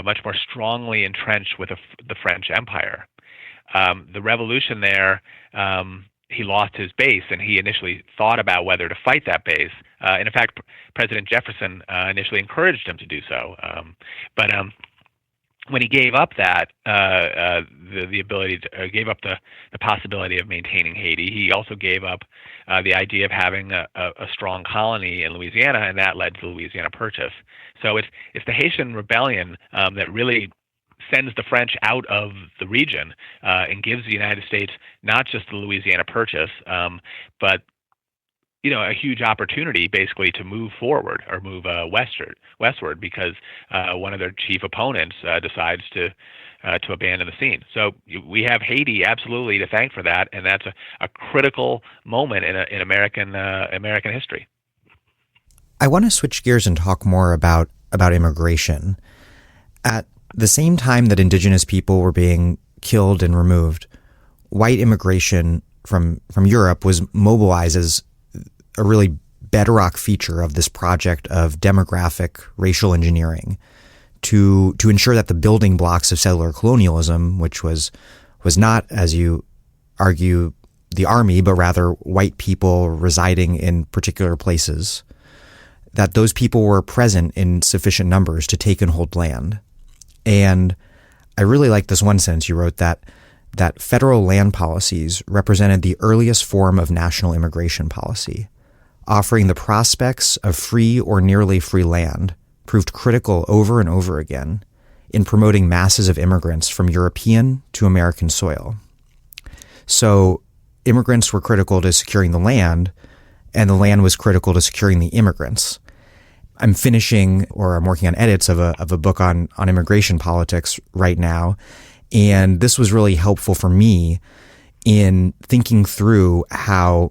much more strongly entrenched with the French Empire. The revolution there, he lost his base, and he initially thought about whether to fight that base. And in fact, President Jefferson initially encouraged him to do so. But when he gave up the ability to gave up the possibility of maintaining Haiti, he also gave up the idea of having a strong colony in Louisiana, and that led to the Louisiana Purchase. So it's the Haitian rebellion that really sends the French out of the region and gives the United States not just the Louisiana Purchase, but a huge opportunity basically to move forward or move westward, because one of their chief opponents decides to abandon the scene. So we have Haiti absolutely to thank for that, and that's a critical moment in American history. I want to switch gears and talk more about immigration. At the same time that indigenous people were being killed and removed, white immigration from Europe was mobilized as a really bedrock feature of this project of demographic racial engineering to ensure that the building blocks of settler colonialism, which was not, as you argue, the army, but rather white people residing in particular places, that those people were present in sufficient numbers to take and hold land. And I really like this one sentence you wrote, that federal land policies represented the earliest form of national immigration policy. Offering the prospects of free or nearly free land proved critical over and over again in promoting masses of immigrants from European to American soil. So immigrants were critical to securing the land, and the land was critical to securing the immigrants. I'm working on edits of a book on immigration politics right now, and this was really helpful for me in thinking through how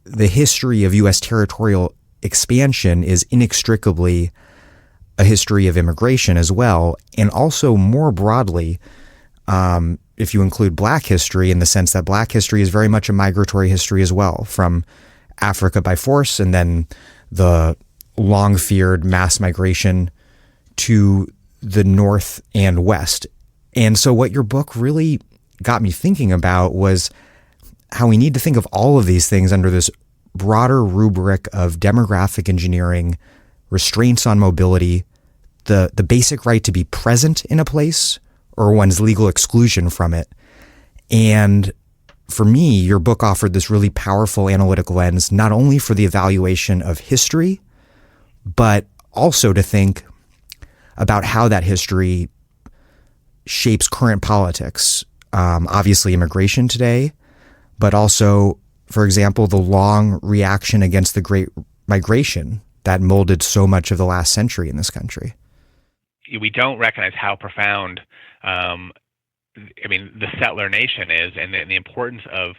the history of U.S. territorial expansion is inextricably a history of immigration as well, and also more broadly, if you include Black history, in the sense that Black history is very much a migratory history as well, from Africa by force, and then the long-feared mass migration to the North and West. And so what your book really got me thinking about was how we need to think of all of these things under this broader rubric of demographic engineering, restraints on mobility, the basic right to be present in a place, or one's legal exclusion from it. And for me, your book offered this really powerful analytic lens, not only for the evaluation of history, but also to think about how that history shapes current politics. Obviously immigration today, but also, for example, the long reaction against the Great Migration that molded so much of the last century in this country. We don't recognize how profound, the settler nation is, and the importance of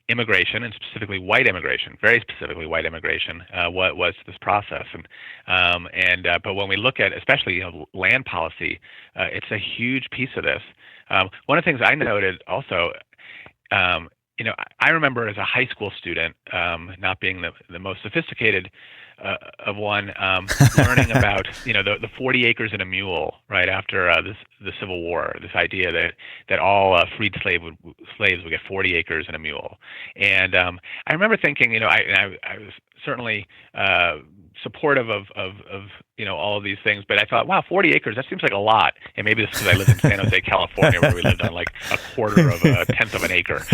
immigration, and specifically white immigration, very specifically white immigration, what was this process. But when we look at, especially land policy, it's a huge piece of this. One of the things I noted also, I remember as a high school student, not being the most sophisticated of one, learning about the 40 acres and a mule right after the Civil War. This idea that all freed slaves would get 40 acres and a mule, and I remember thinking, I was certainly supportive of all of these things, but I thought, wow, 40 acres, that seems like a lot. And maybe it's because I lived in San Jose, California, where we lived on like a quarter of a tenth of an acre.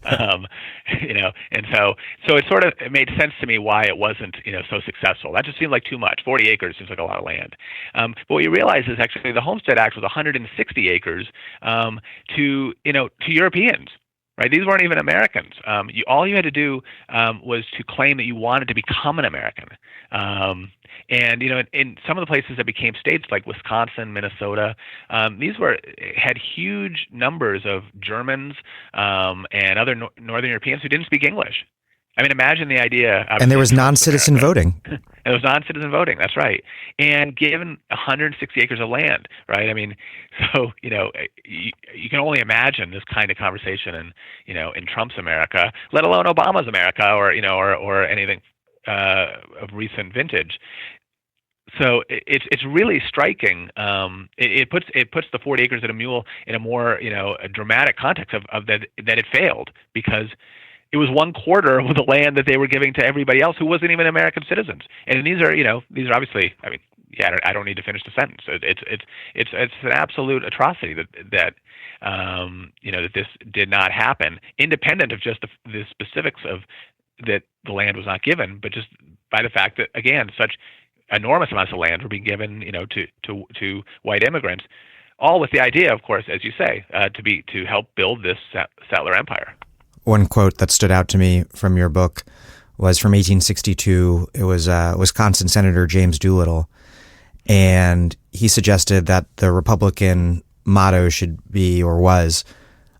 And so it made sense to me why it wasn't so successful. That just seemed like too much. 40 acres seems like a lot of land. But what you realize is actually the Homestead Act was 160 acres to Europeans. Right, these weren't even Americans. All you had to do was to claim that you wanted to become an American. And in some of the places that became states, like Wisconsin, Minnesota, these had huge numbers of Germans and other Northern Europeans who didn't speak English. I mean, imagine the idea. And there was non-citizen voting. It was non-citizen voting. That's right. And given 160 acres of land, right? I mean, so you can only imagine this kind of conversation in Trump's America, let alone Obama's America, or anything of recent vintage. So it's really striking. It puts the 40 acres and a mule in a more a dramatic context of that it failed because it was 1/4 of the land that they were giving to everybody else who wasn't even American citizens. And these are obviously, I mean, yeah, I don't need to finish the sentence. It's an absolute atrocity that this did not happen, independent of just the specifics of that the land was not given, but just by the fact that, again, such enormous amounts of land were being given to white immigrants, all with the idea, of course, as you say, to help build this settler empire. One quote that stood out to me from your book was from 1862. It was Wisconsin Senator James Doolittle, and he suggested that the Republican motto should be, or was,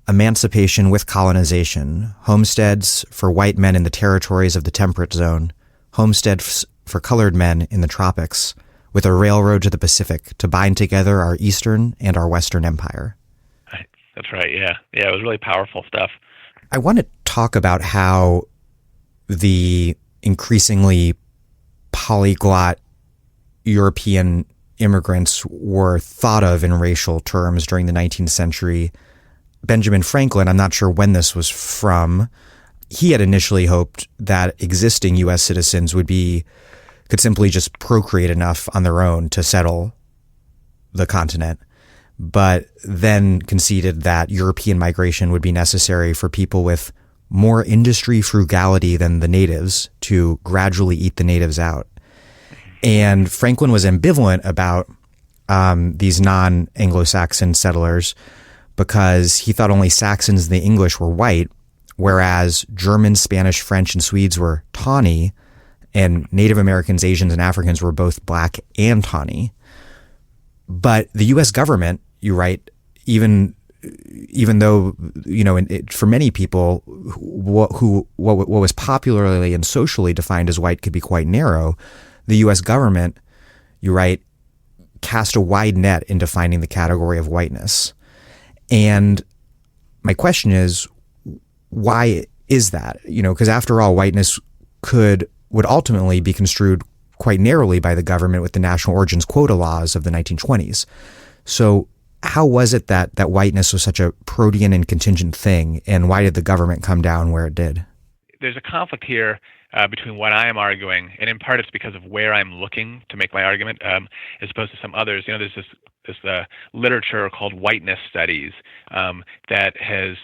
emancipation with colonization, homesteads for white men in the territories of the temperate zone, homesteads for colored men in the tropics, with a railroad to the Pacific to bind together our eastern and our western empire. That's right, yeah. Yeah, it was really powerful stuff. I want to talk about how the increasingly polyglot European immigrants were thought of in racial terms during the 19th century. Benjamin Franklin, I'm not sure when this was from, he had initially hoped that existing U.S. citizens could simply just procreate enough on their own to settle the continent, but then conceded that European migration would be necessary for people with more industry frugality than the natives to gradually eat the natives out. And Franklin was ambivalent about these non-Anglo-Saxon settlers because he thought only Saxons and the English were white, whereas Germans, Spanish, French, and Swedes were tawny, and Native Americans, Asians, and Africans were both black and tawny. But the U.S. government, you write, even though, for many people, what was popularly and socially defined as white could be quite narrow, the U.S. government, you write, cast a wide net in defining the category of whiteness. And my question is, why is that? Because after all, whiteness would ultimately be construed quite narrowly by the government with the national origins quota laws of the 1920s. So how was it that whiteness was such a protean and contingent thing, and why did the government come down where it did? There's a conflict here between what I am arguing, and in part it's because of where I'm looking to make my argument, as opposed to some others. There's this literature called whiteness studies that has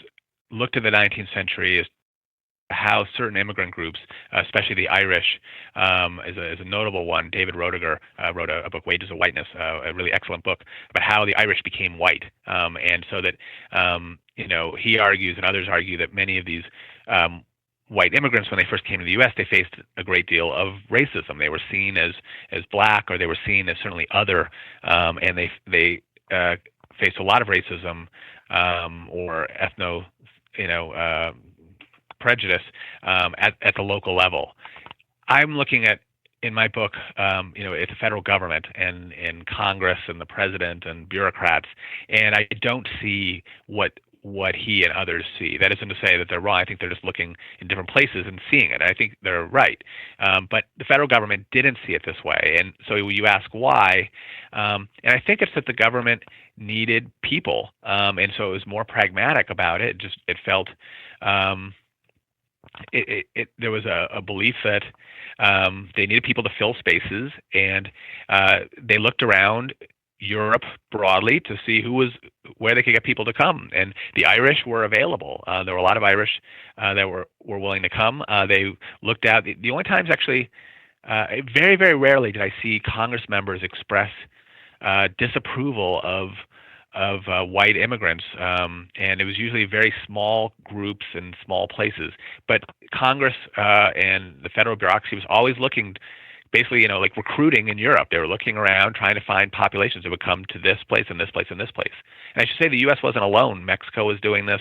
looked at the 19th century as how certain immigrant groups, especially the Irish, is a notable one. David Roediger wrote a book, Wages of Whiteness, a really excellent book about how the Irish became white. And so that, he argues and others argue that many of these white immigrants, when they first came to the U.S., they faced a great deal of racism. They were seen as black, or they were seen as certainly other, and they faced a lot of racism or prejudice at the local level. I'm looking at, in my book, at the federal government and in Congress and the president and bureaucrats, and I don't see what he and others see. That isn't to say that they're wrong. I think they're just looking in different places and seeing it. And I think they're right. But the federal government didn't see it this way. And so you ask why. And I think it's that the government needed people. And so it was more pragmatic about it. It felt there was a belief that they needed people to fill spaces, and they looked around Europe broadly to see where they could get people to come, and the Irish were available. There were a lot of Irish that were willing to come. They looked at the only times actually, very, very rarely did I see Congress members express disapproval of white immigrants, and it was usually very small groups and small places. But Congress and the federal bureaucracy was always looking basically, like recruiting in Europe. They were looking around trying to find populations that would come to this place and this place and this place. And I should say the U.S. wasn't alone. Mexico was doing this.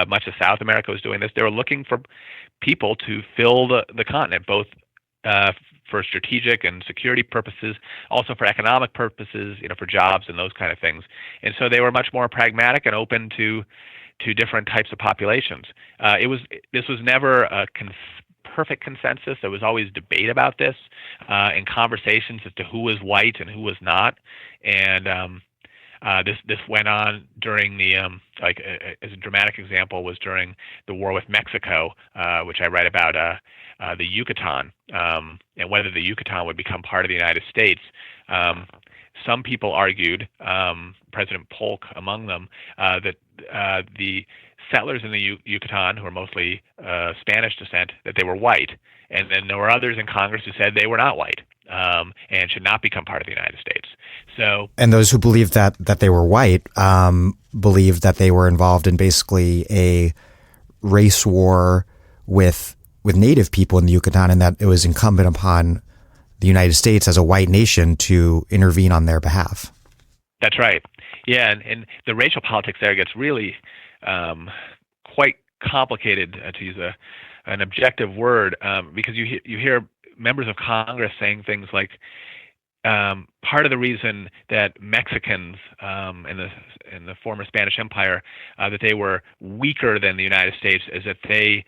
Much of South America was doing this. They were looking for people to fill the continent, both for strategic and security purposes, also for economic purposes, for jobs and those kind of things. And so they were much more pragmatic and open to different types of populations. This was never a perfect consensus. There was always debate about this and conversations as to who was white and who was not. And this went on during the as a dramatic example was during the war with Mexico, which I write about the Yucatan and whether the Yucatan would become part of the United States. Some people argued, President Polk among them, that the settlers in the Yucatan, who are mostly Spanish descent, that they were white. And then there were others in Congress who said they were not white and should not become part of the United States. And those who believed that they were white believed that they were involved in basically a race war with Native people in the Yucatan, and that it was incumbent upon the United States as a white nation to intervene on their behalf. That's right. Yeah, and the racial politics there gets really quite complicated, to use an objective word, because you hear members of Congress saying things like, part of the reason that Mexicans in the former Spanish Empire that they were weaker than the United States is that they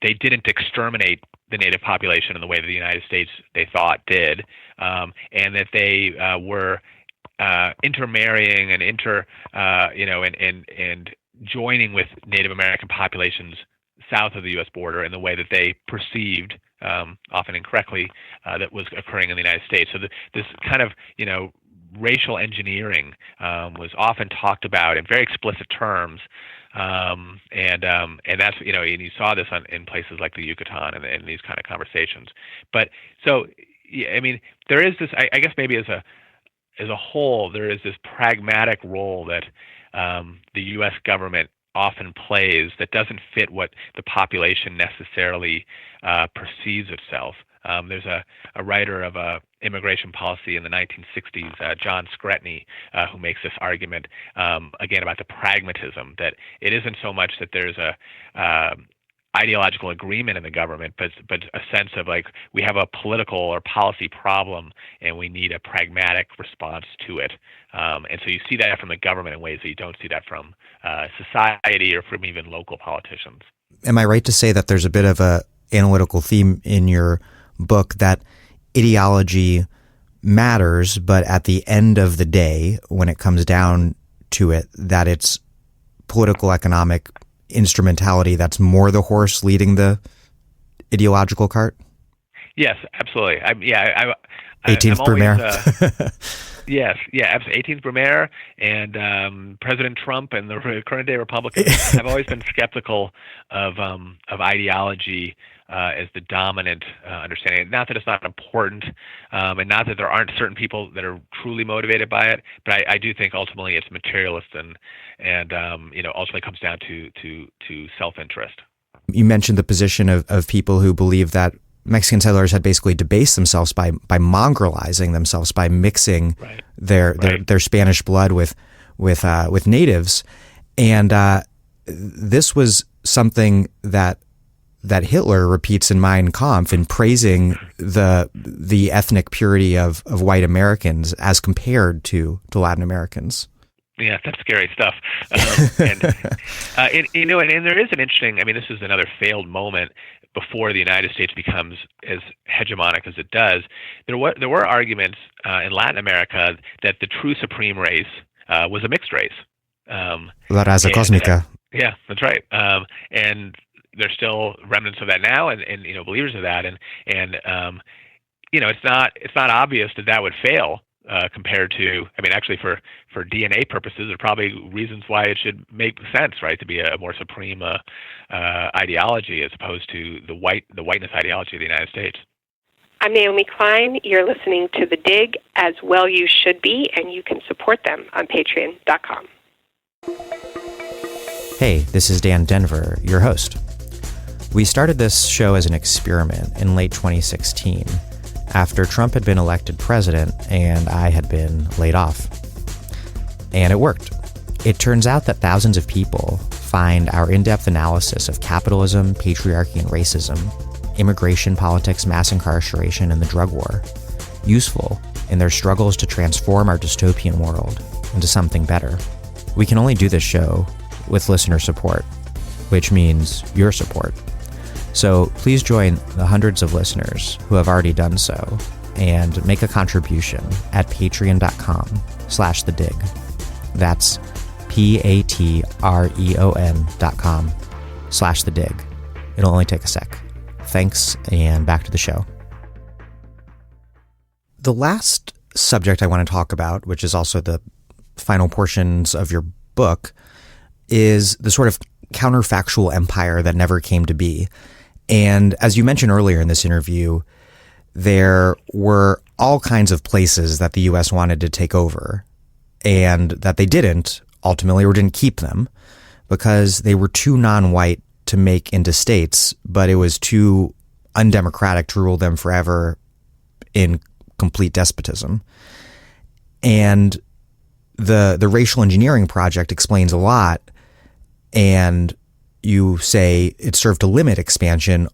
didn't exterminate the native population in the way that the United States they thought did, and that they were intermarrying and and joining with Native American populations south of the U.S. border in the way that they perceived, often incorrectly, that was occurring in the United States. So this kind of, racial engineering was often talked about in very explicit terms, and that's, and you saw this in places like the Yucatan and these kind of conversations. But so, I mean, there is this, I guess maybe as a whole, there is this pragmatic role that the U.S. government often plays that doesn't fit what the population necessarily perceives itself. There's a writer of immigration policy in the 1960s, John Scretany, who makes this argument, again, about the pragmatism, that it isn't so much that there's a ideological agreement in the government, but a sense of like we have a political or policy problem and we need a pragmatic response to it. And so you see that from the government in ways that you don't see that from society or from even local politicians. Am I right to say that there's a bit of a analytical theme in your book that ideology matters, but at the end of the day, when it comes down to it, that it's political economic instrumentality that's more the horse leading the ideological cart? Yes, absolutely. 18th Brumaire. Yes, yeah, absolutely. 18th Brumaire and President Trump and the current day Republicans have always been skeptical of ideology as the dominant understanding. Not that it's not important, and not that there aren't certain people that are truly motivated by it, but I do think ultimately it's materialist and ultimately comes down to self-interest. You mentioned the position of people who believe that Mexican settlers had basically debased themselves by mongrelizing themselves, by mixing their Spanish blood with natives, and this was something that Hitler repeats in Mein Kampf in praising the ethnic purity of white Americans as compared to Latin Americans. Yeah, that's scary stuff. And there is an interesting. I mean, this is another failed moment before the United States becomes as hegemonic as it does. There were arguments in Latin America that the true supreme race was a mixed race. La raza cósmica. Yeah, that's right. And there's still remnants of that now, and believers of that, and it's not obvious that would fail. Compared to, I mean, actually for DNA purposes, there are probably reasons why it should make sense, right, to be a more supreme ideology as opposed to the whiteness ideology of the United States. I'm Naomi Klein. You're listening to The Dig, as well you should be, and you can support them on Patreon.com. Hey, this is Dan Denver, your host. We started this show as an experiment in late 2016. after Trump had been elected president and I had been laid off. And it worked. It turns out that thousands of people find our in-depth analysis of capitalism, patriarchy, and racism, immigration, politics, mass incarceration, and the drug war useful in their struggles to transform our dystopian world into something better. We can only do this show with listener support, which means your support. So please join the hundreds of listeners who have already done so and make a contribution at patreon.com/thedig. That's patreon.com/thedig. It'll only take a sec. Thanks, and back to the show. The last subject I want to talk about, which is also the final portions of your book, is the sort of counterfactual empire that never came to be. And as you mentioned earlier in this interview, there were all kinds of places that the U.S. wanted to take over and that they didn't ultimately, or didn't keep them because they were too non-white to make into states, but it was too undemocratic to rule them forever in complete despotism. And the racial engineering project explains a lot, and you say it served to limit expansion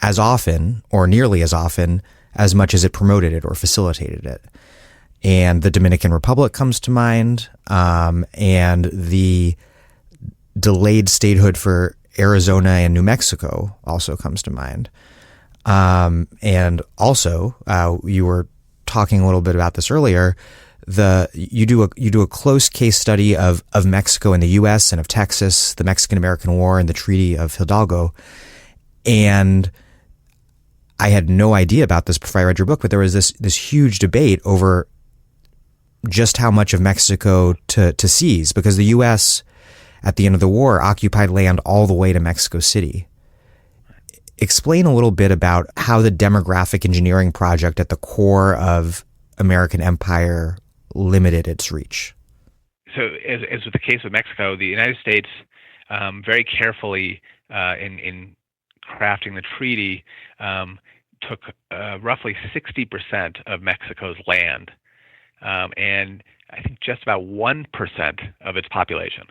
as often or nearly as often as much as it promoted it or facilitated it. And the Dominican Republic comes to mind, and the delayed statehood for Arizona and New Mexico also comes to mind. And also, you were talking a little bit about this earlier. You do a close case study of Mexico and the U.S. and of Texas, the Mexican-American War, and the Treaty of Hidalgo. And I had no idea about this before I read your book, but there was this huge debate over just how much of Mexico to seize, because the U.S. at the end of the war occupied land all the way to Mexico City. Explain a little bit about how the demographic engineering project at the core of American empire limited its reach. So as with the case of Mexico, the United States very carefully in crafting the treaty took roughly 60% of Mexico's land and I think just about 1% of its population.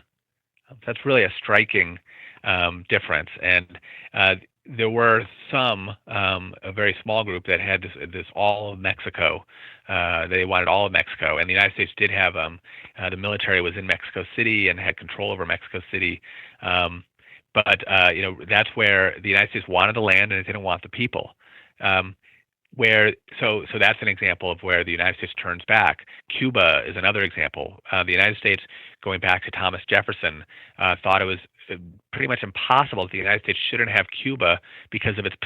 That's really a striking difference. And there were some, a very small group that had this all of Mexico. They wanted all of Mexico, and the United States did have the military was in Mexico City and had control over Mexico City. But that's where the United States wanted the land and it didn't want the people. So that's an example of where the United States turns back. Cuba is another example. The United States, going back to Thomas Jefferson, thought it was pretty much impossible that the United States shouldn't have Cuba because of its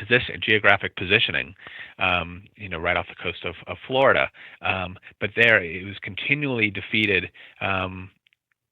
geographic positioning, right off the coast of Florida. But there, it was continually defeated.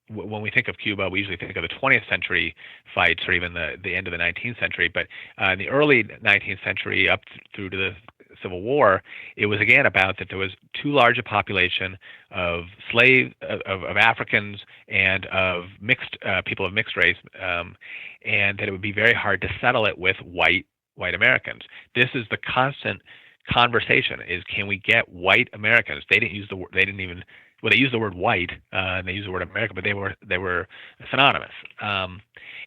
When we think of Cuba, we usually think of the 20th century fights or even the end of the 19th century. But in the early 19th century up through to the Civil War, it was again about that there was too large a population of of Africans and of mixed people of mixed race, and that it would be very hard to settle it with white Americans. This is the constant conversation: is can we get white Americans? They used the word white and they used the word American, but they were synonymous.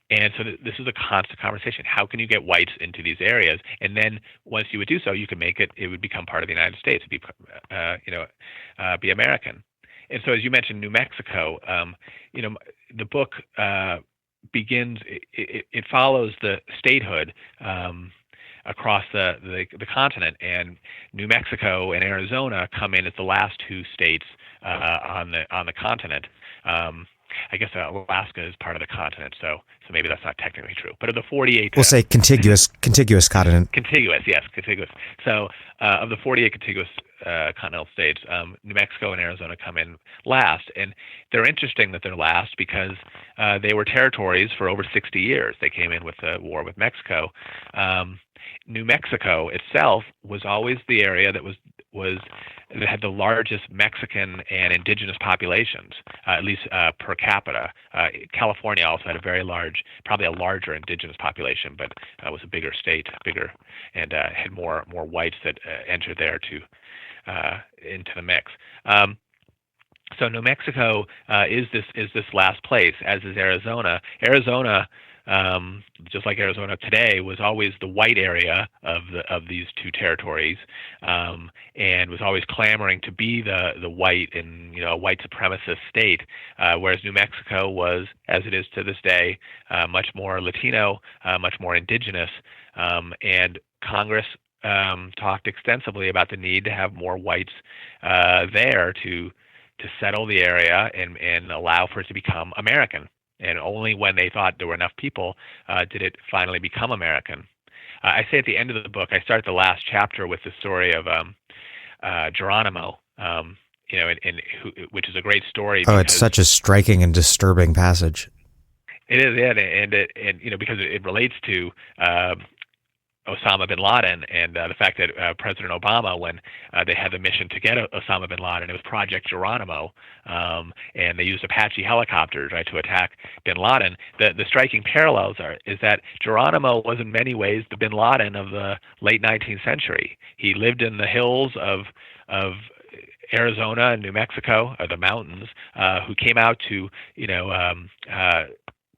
And so this is a constant conversation. How can you get whites into these areas? And then once you would do so, you could make it would become part of the United States, be American. And so as you mentioned, New Mexico, the book begins, it follows the statehood across the continent, and New Mexico and Arizona come in as the last two states on the continent. I guess Alaska is part of the continent, so maybe that's not technically true. But of the 48, we'll say contiguous continent. Contiguous. So of the 48 contiguous continental states, New Mexico and Arizona come in last, and they're interesting that they're last because they were territories for over 60 years. They came in with the war with Mexico. New Mexico itself was always the area that was that had the largest Mexican and indigenous populations, at least per capita. California also had a very large, probably a larger indigenous population, but was a bigger state, and had more whites that entered there into the mix. So New Mexico is this last place, as is Arizona. Arizona, just like Arizona today, was always the white area of these two territories, and was always clamoring to be the white and a white supremacist state. Whereas New Mexico was, as it is to this day, much more Latino, much more indigenous, and Congress talked extensively about the need to have more whites there to settle the area and allow for it to become American. And only when they thought there were enough people did it finally become American. I say at the end of the book, I start the last chapter with the story of Geronimo, which is a great story. Oh, it's such a striking and disturbing passage. It is, yeah, and because it relates to Osama bin Laden and the fact that President Obama, when they had the mission to get Osama bin Laden, it was Project Geronimo, and they used Apache helicopters, right, to attack bin Laden. The striking parallels is that Geronimo was in many ways the bin Laden of the late 19th century. He lived in the hills of Arizona and New Mexico, the mountains, who came out to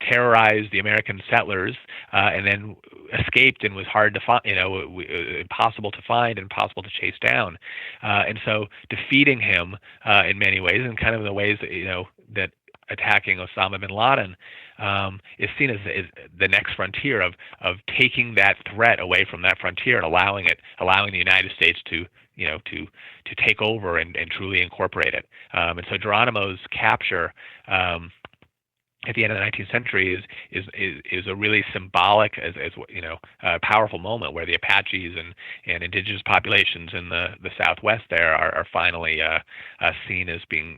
terrorized the American settlers, and then escaped and was hard to find, impossible to find and impossible to chase down. And so defeating him in many ways, and kind of the ways that attacking Osama bin Laden is seen as the next frontier of taking that threat away from that frontier and allowing the United States to take over and truly incorporate it. And so Geronimo's capture at the end of the 19th century is a really symbolic, powerful moment where the Apaches and indigenous populations in the Southwest there are finally seen as being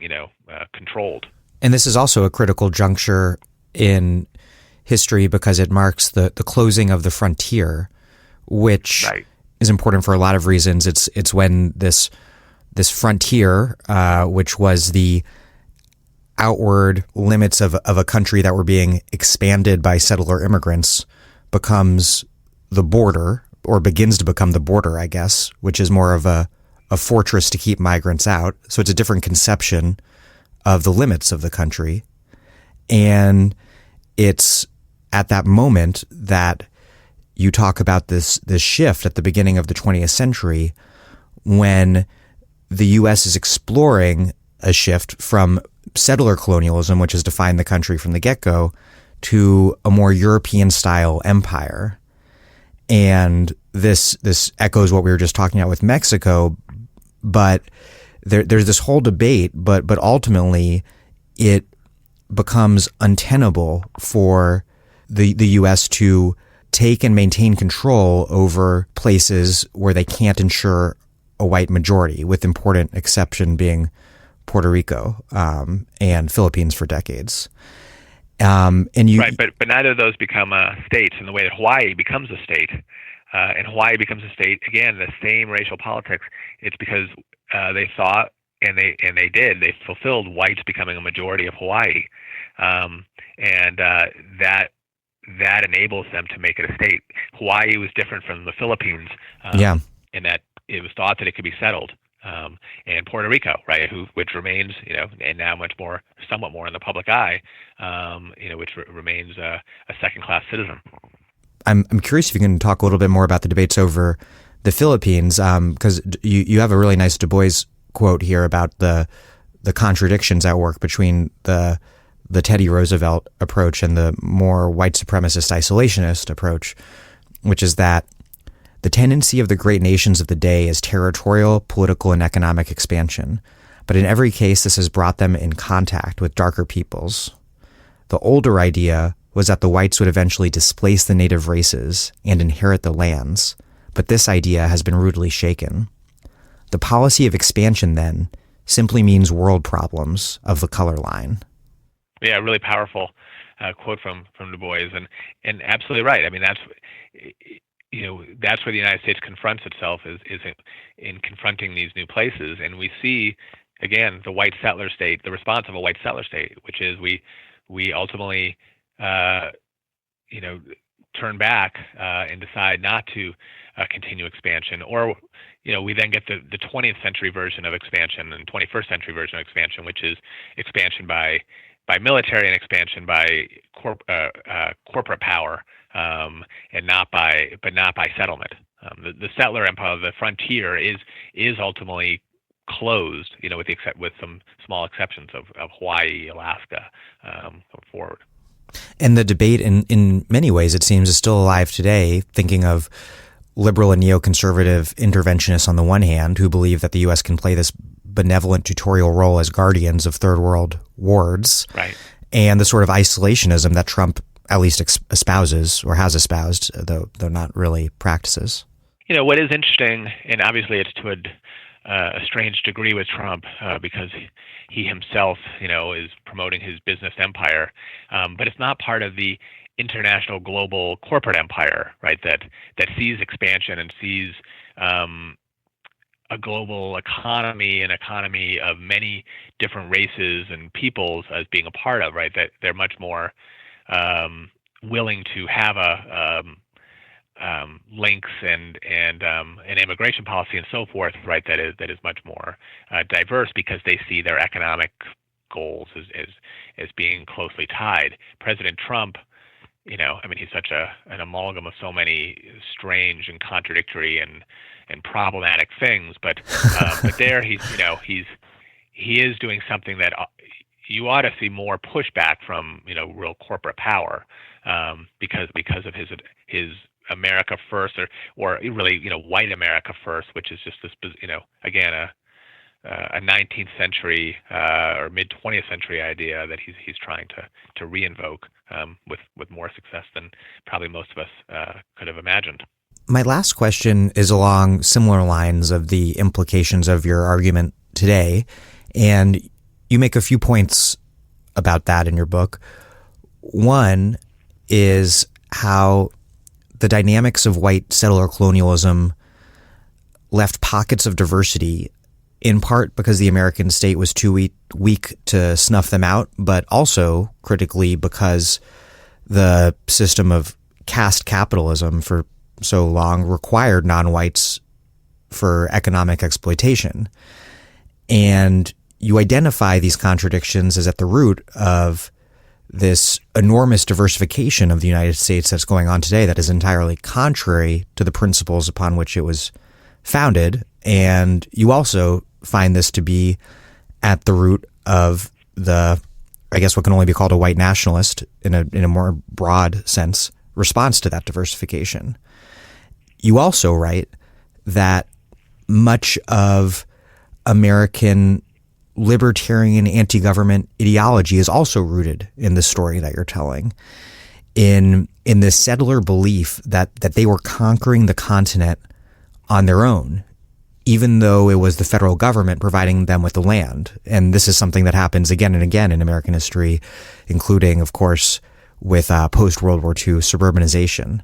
controlled. And this is also a critical juncture in history because it marks the closing of the frontier, which is important for a lot of reasons. It's when this frontier, which was the outward limits of a country that were being expanded by settler immigrants, becomes the border, or begins to become the border, I guess, which is more of a fortress to keep migrants out. So it's a different conception of the limits of the country. And it's at that moment that you talk about this shift at the beginning of the 20th century, when the U.S. is exploring a shift from settler colonialism, which has defined the country from the get-go, to a more European-style empire. And this echoes what we were just talking about with Mexico, but there's this whole debate, but ultimately it becomes untenable for the U.S. to take and maintain control over places where they can't ensure a white majority, with important exception being Puerto Rico and Philippines for decades. But neither of those become states in the way that Hawaii becomes a state. And Hawaii becomes a state, again, the same racial politics. It's because they thought, and they fulfilled whites becoming a majority of Hawaii. And that enables them to make it a state. Hawaii was different from the Philippines in that it was thought that it could be settled. And Puerto Rico, right, which remains, and now somewhat more in the public eye, which remains a second-class citizen. I'm curious if you can talk a little bit more about the debates over the Philippines, because you have a really nice Du Bois quote here about the contradictions at work between the Teddy Roosevelt approach and the more white supremacist isolationist approach, which is that the tendency of the great nations of the day is territorial, political, and economic expansion, but in every case this has brought them in contact with darker peoples. The older idea was that the whites would eventually displace the native races and inherit the lands, but this idea has been rudely shaken. The policy of expansion, then, simply means world problems of the color line. Yeah, really powerful quote from Du Bois, and absolutely right. I mean, that's where the United States confronts itself is in confronting these new places, and we see again the white settler state, the response of a white settler state, which is we ultimately turn back and decide not to continue expansion, or we then get the 20th century version of expansion and 21st century version of expansion, which is expansion by military and expansion by corporate power, and not by settlement. The settler empire, the frontier, is ultimately closed, with some small exceptions of Hawaii, Alaska, going forward. And the debate, in many ways, it seems, is still alive today, thinking of liberal and neoconservative interventionists on the one hand, who believe that the U.S. can play this benevolent tutorial role as guardians of third world wards, right, and the sort of isolationism that Trump at least espouses, or has espoused, though not really practices. What is interesting, and obviously it's to a strange degree with Trump, because he himself, is promoting his business empire, but it's not part of the international global corporate empire, right? That sees expansion and sees a global economy, an economy of many different races and peoples as being a part of, right? That they're much more willing to have links and an immigration policy and so forth, right? That is much more diverse, because they see their economic goals as being closely tied. President Trump, he's such an amalgam of so many strange and contradictory and problematic things, but there he is doing something that you ought to see more pushback from, real corporate power, because of his America First, or really, white America First, which is just this, again, a 19th century or mid 20th century idea that he's trying to reinvoke, with more success than probably most of us could have imagined. My last question is along similar lines of the implications of your argument today, and you make a few points about that in your book. One is how the dynamics of white settler colonialism left pockets of diversity, in part because the American state was too weak to snuff them out, but also critically because the system of caste capitalism for so long required non-whites for economic exploitation. And you identify these contradictions as at the root of this enormous diversification of the United States that's going on today that is entirely contrary to the principles upon which it was founded. And you also find this to be at the root of the, I guess, what can only be called a white nationalist in a more broad sense response to that diversification. You also write that much of American libertarian anti-government ideology is also rooted in the story that you're telling, in this settler belief that they were conquering the continent on their own, even though it was the federal government providing them with the land. And this is something that happens again and again in American history, including, of course, with post-World War II suburbanization.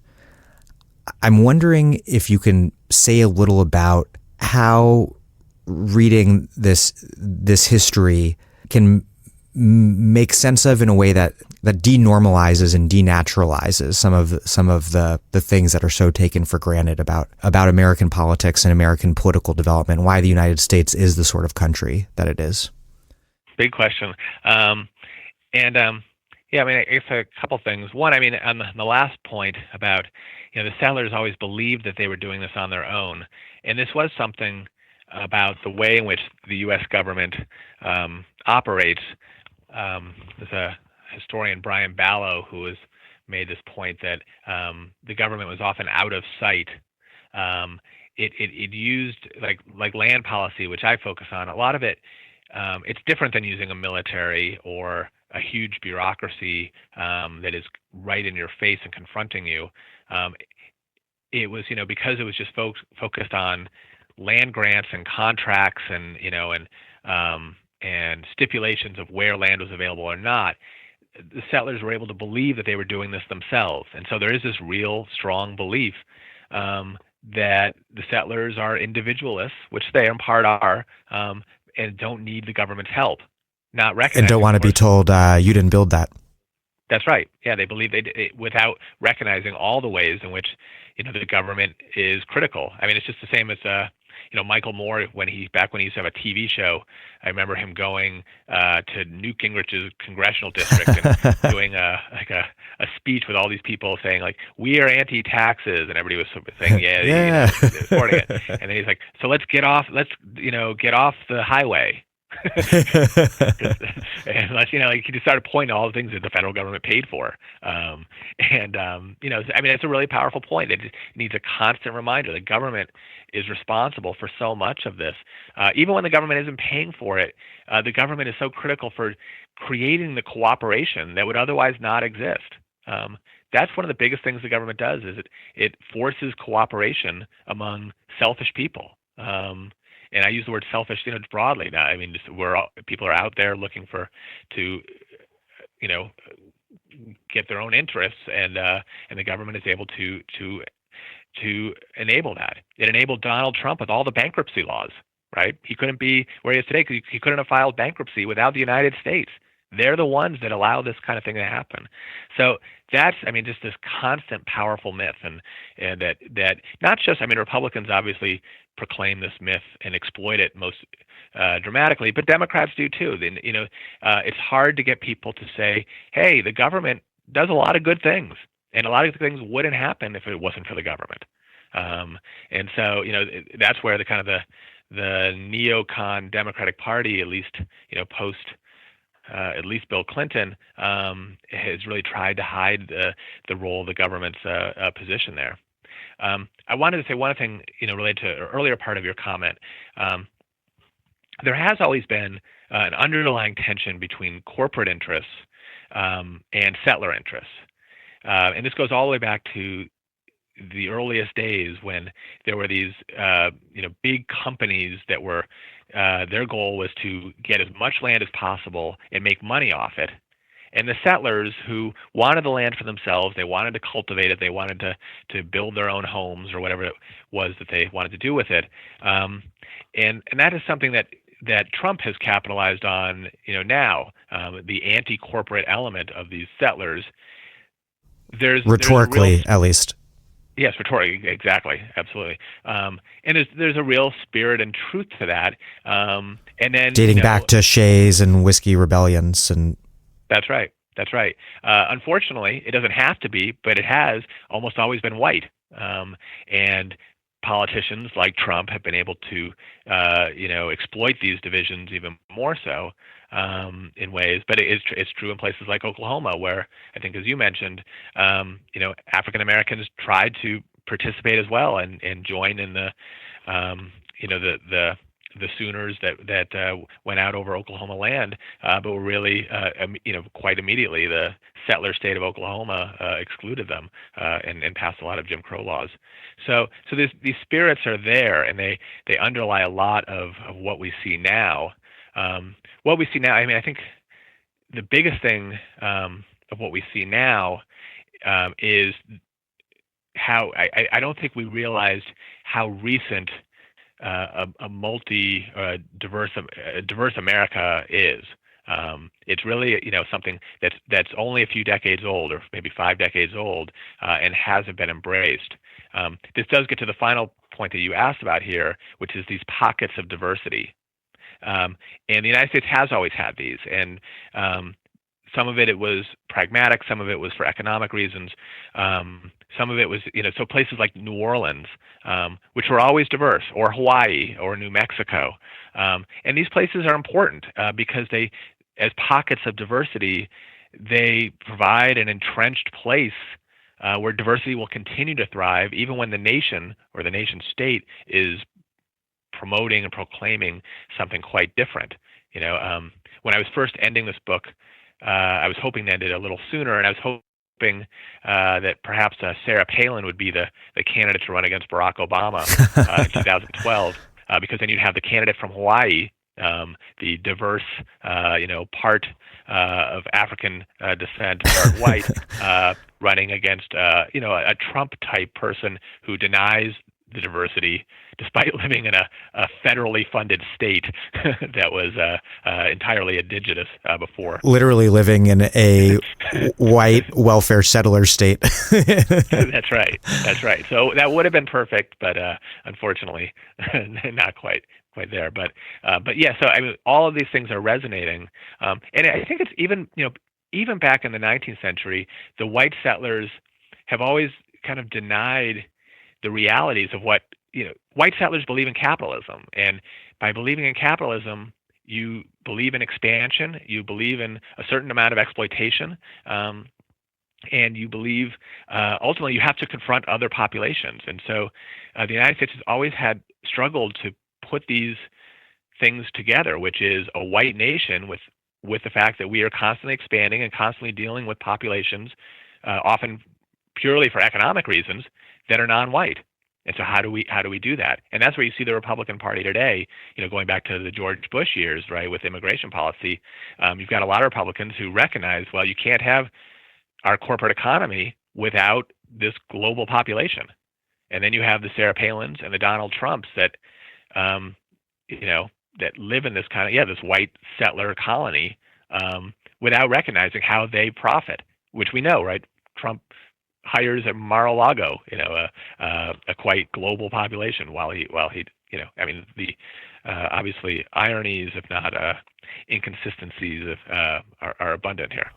I'm wondering if you can say a little about how reading this history can make sense of in a way that denormalizes and denaturalizes some of the things that are so taken for granted about American politics and American political development, why the United States is the sort of country that it is. Big question. Yeah, I guess a couple things. One, on the last point about, the settlers always believed that they were doing this on their own. And this was something about the way in which the U.S. government operates. There's a historian, Brian Ballow, who has made this point that the government was often out of sight. It used, like land policy, which I focus on, a lot of it, it's different than using a military or a huge bureaucracy that is right in your face and confronting you. It was, because it was just focused on land grants and contracts and stipulations of where land was available or not, the settlers were able to believe that they were doing this themselves. And so there is this real strong belief that the settlers are individualists, which they in part are, and don't need the government's help. Not recognizing, and don't want to be told you didn't build that. That's right. Yeah, they believe without recognizing all the ways in which the government is critical. I mean, it's just the same as Michael Moore when he used to have a TV show. I remember him going to Newt Gingrich's congressional district and doing a speech with all these people saying like, "We are anti-taxes," and everybody was sort of saying, "Yeah, supporting it." And then he's like, "So let's get off the highway." And he just started pointing to all the things that the federal government paid for, I mean, it's a really powerful point. It needs a constant reminder. The government is responsible for so much of this, even when the government isn't paying for it. The government is so critical for creating the cooperation that would otherwise not exist. That's one of the biggest things the government does, is it forces cooperation among selfish people. And I use the word selfish, broadly now. I mean, people are out there looking to get their own interests, and the government is able to enable that. It enabled Donald Trump with all the bankruptcy laws, right? He couldn't be where he is today because he couldn't have filed bankruptcy without the United States. They're the ones that allow this kind of thing to happen. So that's, just this constant powerful myth, and that not just, Republicans obviously proclaim this myth and exploit it most dramatically, but Democrats do too. Then it's hard to get people to say, "Hey, the government does a lot of good things, and a lot of things wouldn't happen if it wasn't for the government." And so that's where the neocon Democratic Party, at least post. At least Bill Clinton has really tried to hide the role of the government's position there. I wanted to say one thing, related to an earlier part of your comment. There has always been an underlying tension between corporate interests and settler interests, and this goes all the way back to the earliest days when there were these, big companies that were. Their goal was to get as much land as possible and make money off it. And the settlers who wanted the land for themselves, they wanted to cultivate it, they wanted to build their own homes or whatever it was that they wanted to do with it. And that is something that Trump has capitalized on, now, the anti-corporate element of these settlers. Rhetorically, at least. Yes, rhetorically, exactly, absolutely. And there's a real spirit and truth to that. And then dating back to Shays and whiskey rebellions, and that's right. Unfortunately, it doesn't have to be, but it has almost always been white. And politicians like Trump have been able to, exploit these divisions even more so in ways. But it's true in places like Oklahoma, where I think, as you mentioned, African Americans tried to participate as well and join in the Sooners that went out over Oklahoma land, but were really, quite immediately the settler state of Oklahoma excluded them and passed a lot of Jim Crow laws. So these spirits are there, and they underlie a lot of what we see now. I think the biggest thing of what we see now is how I don't think we realized how recent a diverse America is. It's really something that's only a few decades old, or maybe 5 decades old, and hasn't been embraced. This does get to the final point that you asked about here, which is these pockets of diversity. And the United States has always had these, and some of it was pragmatic, some of it was for economic reasons, some of it was, so places like New Orleans, which were always diverse, or Hawaii, or New Mexico. And these places are important because they, as pockets of diversity, they provide an entrenched place where diversity will continue to thrive, even when the nation or the nation state is promoting and proclaiming something quite different. When I was first ending this book, I was hoping to end it a little sooner, and I was hoping that perhaps Sarah Palin would be the candidate to run against Barack Obama in 2012, because then you'd have the candidate from Hawaii the diverse, part of African descent, part white, running against, a Trump-type person who denies the diversity despite living in a federally funded state that was entirely indigenous before. Literally living in a white welfare settler state. That's right. So that would have been perfect, but unfortunately, not quite there. But yeah. So I mean, all of these things are resonating, and I think it's even back in the 19th century, the white settlers have always kind of denied the realities of what, white settlers believe in capitalism. And by believing in capitalism, you believe in expansion, you believe in a certain amount of exploitation, and you believe ultimately you have to confront other populations. And so the United States has always struggled to put these things together, which is a white nation with the fact that we are constantly expanding and constantly dealing with populations, often purely for economic reasons, that are non-white. And so how do we do that? And that's where you see the Republican Party today, going back to the George Bush years, right, with immigration policy. You've got a lot of Republicans who recognize, well, you can't have our corporate economy without this global population. And then you have the Sarah Palins and the Donald Trumps that, that live in this kind of, this white settler colony without recognizing how they profit, which we know, right? Trump hires at Mar-a-Lago, a quite global population while he, the obviously ironies, if not inconsistencies, are abundant here.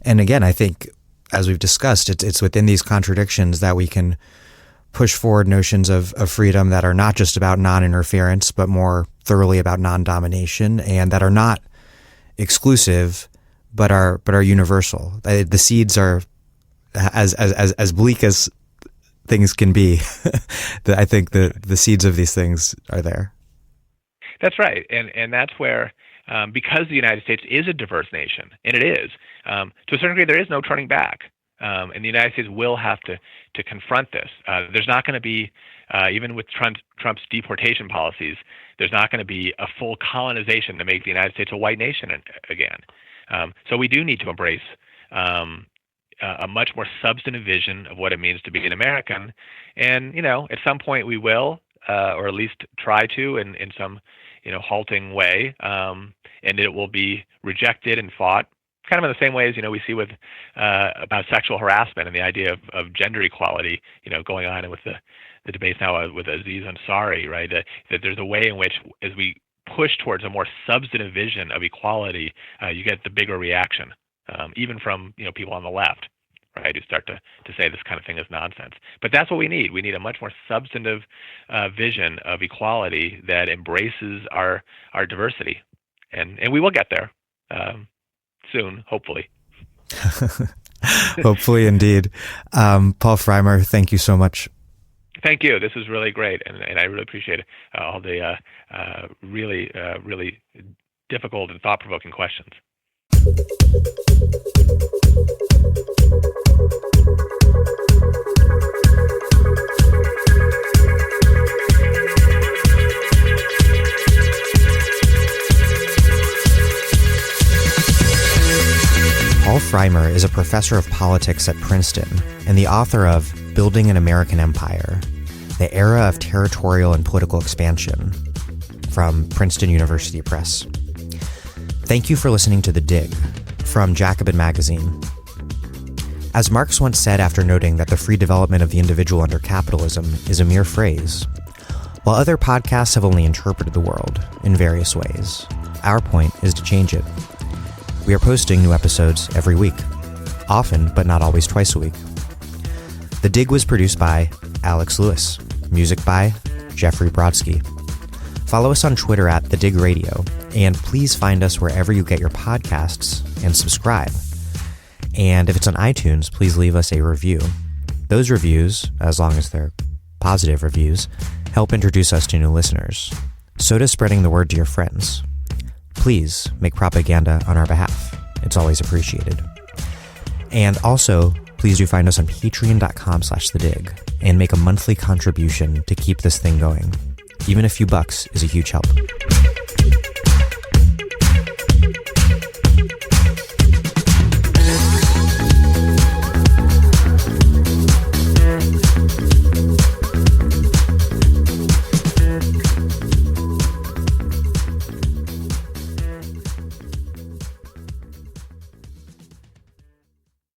And again, I think, as we've discussed, it's within these contradictions that we can push forward notions of freedom that are not just about non-interference, but more thoroughly about non-domination, and that are not exclusive, but are universal. The seeds are as bleak as things can be. I think the seeds of these things are there. That's right, and that's where, because the United States is a diverse nation, and it is, to a certain degree, there is no turning back, and the United States will have to confront this. There's not going to be, even with Trump's deportation policies, there's not going to be a full colonization to make the United States a white nation again. So we do need to embrace a much more substantive vision of what it means to be an American. And, at some point we will, or at least try to in some, halting way. And it will be rejected and fought kind of in the same way as, we see with, about sexual harassment and the idea of gender equality, going on with the debates now with Aziz Ansari, right? That there's a way in which, as we push towards a more substantive vision of equality, you get the bigger reaction. Even from people on the left, right, who start to say this kind of thing is nonsense. But that's what we need. We need a much more substantive vision of equality that embraces our diversity, and we will get there soon, hopefully. Hopefully, indeed. Paul Frymer, thank you so much. Thank you. This was really great, and I really appreciate all the really difficult and thought-provoking questions. Paul Frymer is a professor of politics at Princeton and the author of Building an American Empire, The Era of Territorial and Political Expansion, from Princeton University Press. Thank you for listening to The Dig from Jacobin Magazine. As Marx once said after noting that the free development of the individual under capitalism is a mere phrase, while other podcasts have only interpreted the world in various ways, our point is to change it. We are posting new episodes every week, often but not always twice a week. The Dig was produced by Alex Lewis, music by Jeffrey Brodsky. Follow us on Twitter at The Dig Radio, and please find us wherever you get your podcasts and subscribe. And if it's on iTunes, please leave us a review. Those reviews, as long as they're positive reviews, help introduce us to new listeners. So does spreading the word to your friends. Please make propaganda on our behalf. It's always appreciated. And also, please do find us on patreon.com/thedig and make a monthly contribution to keep this thing going. Even a few bucks is a huge help.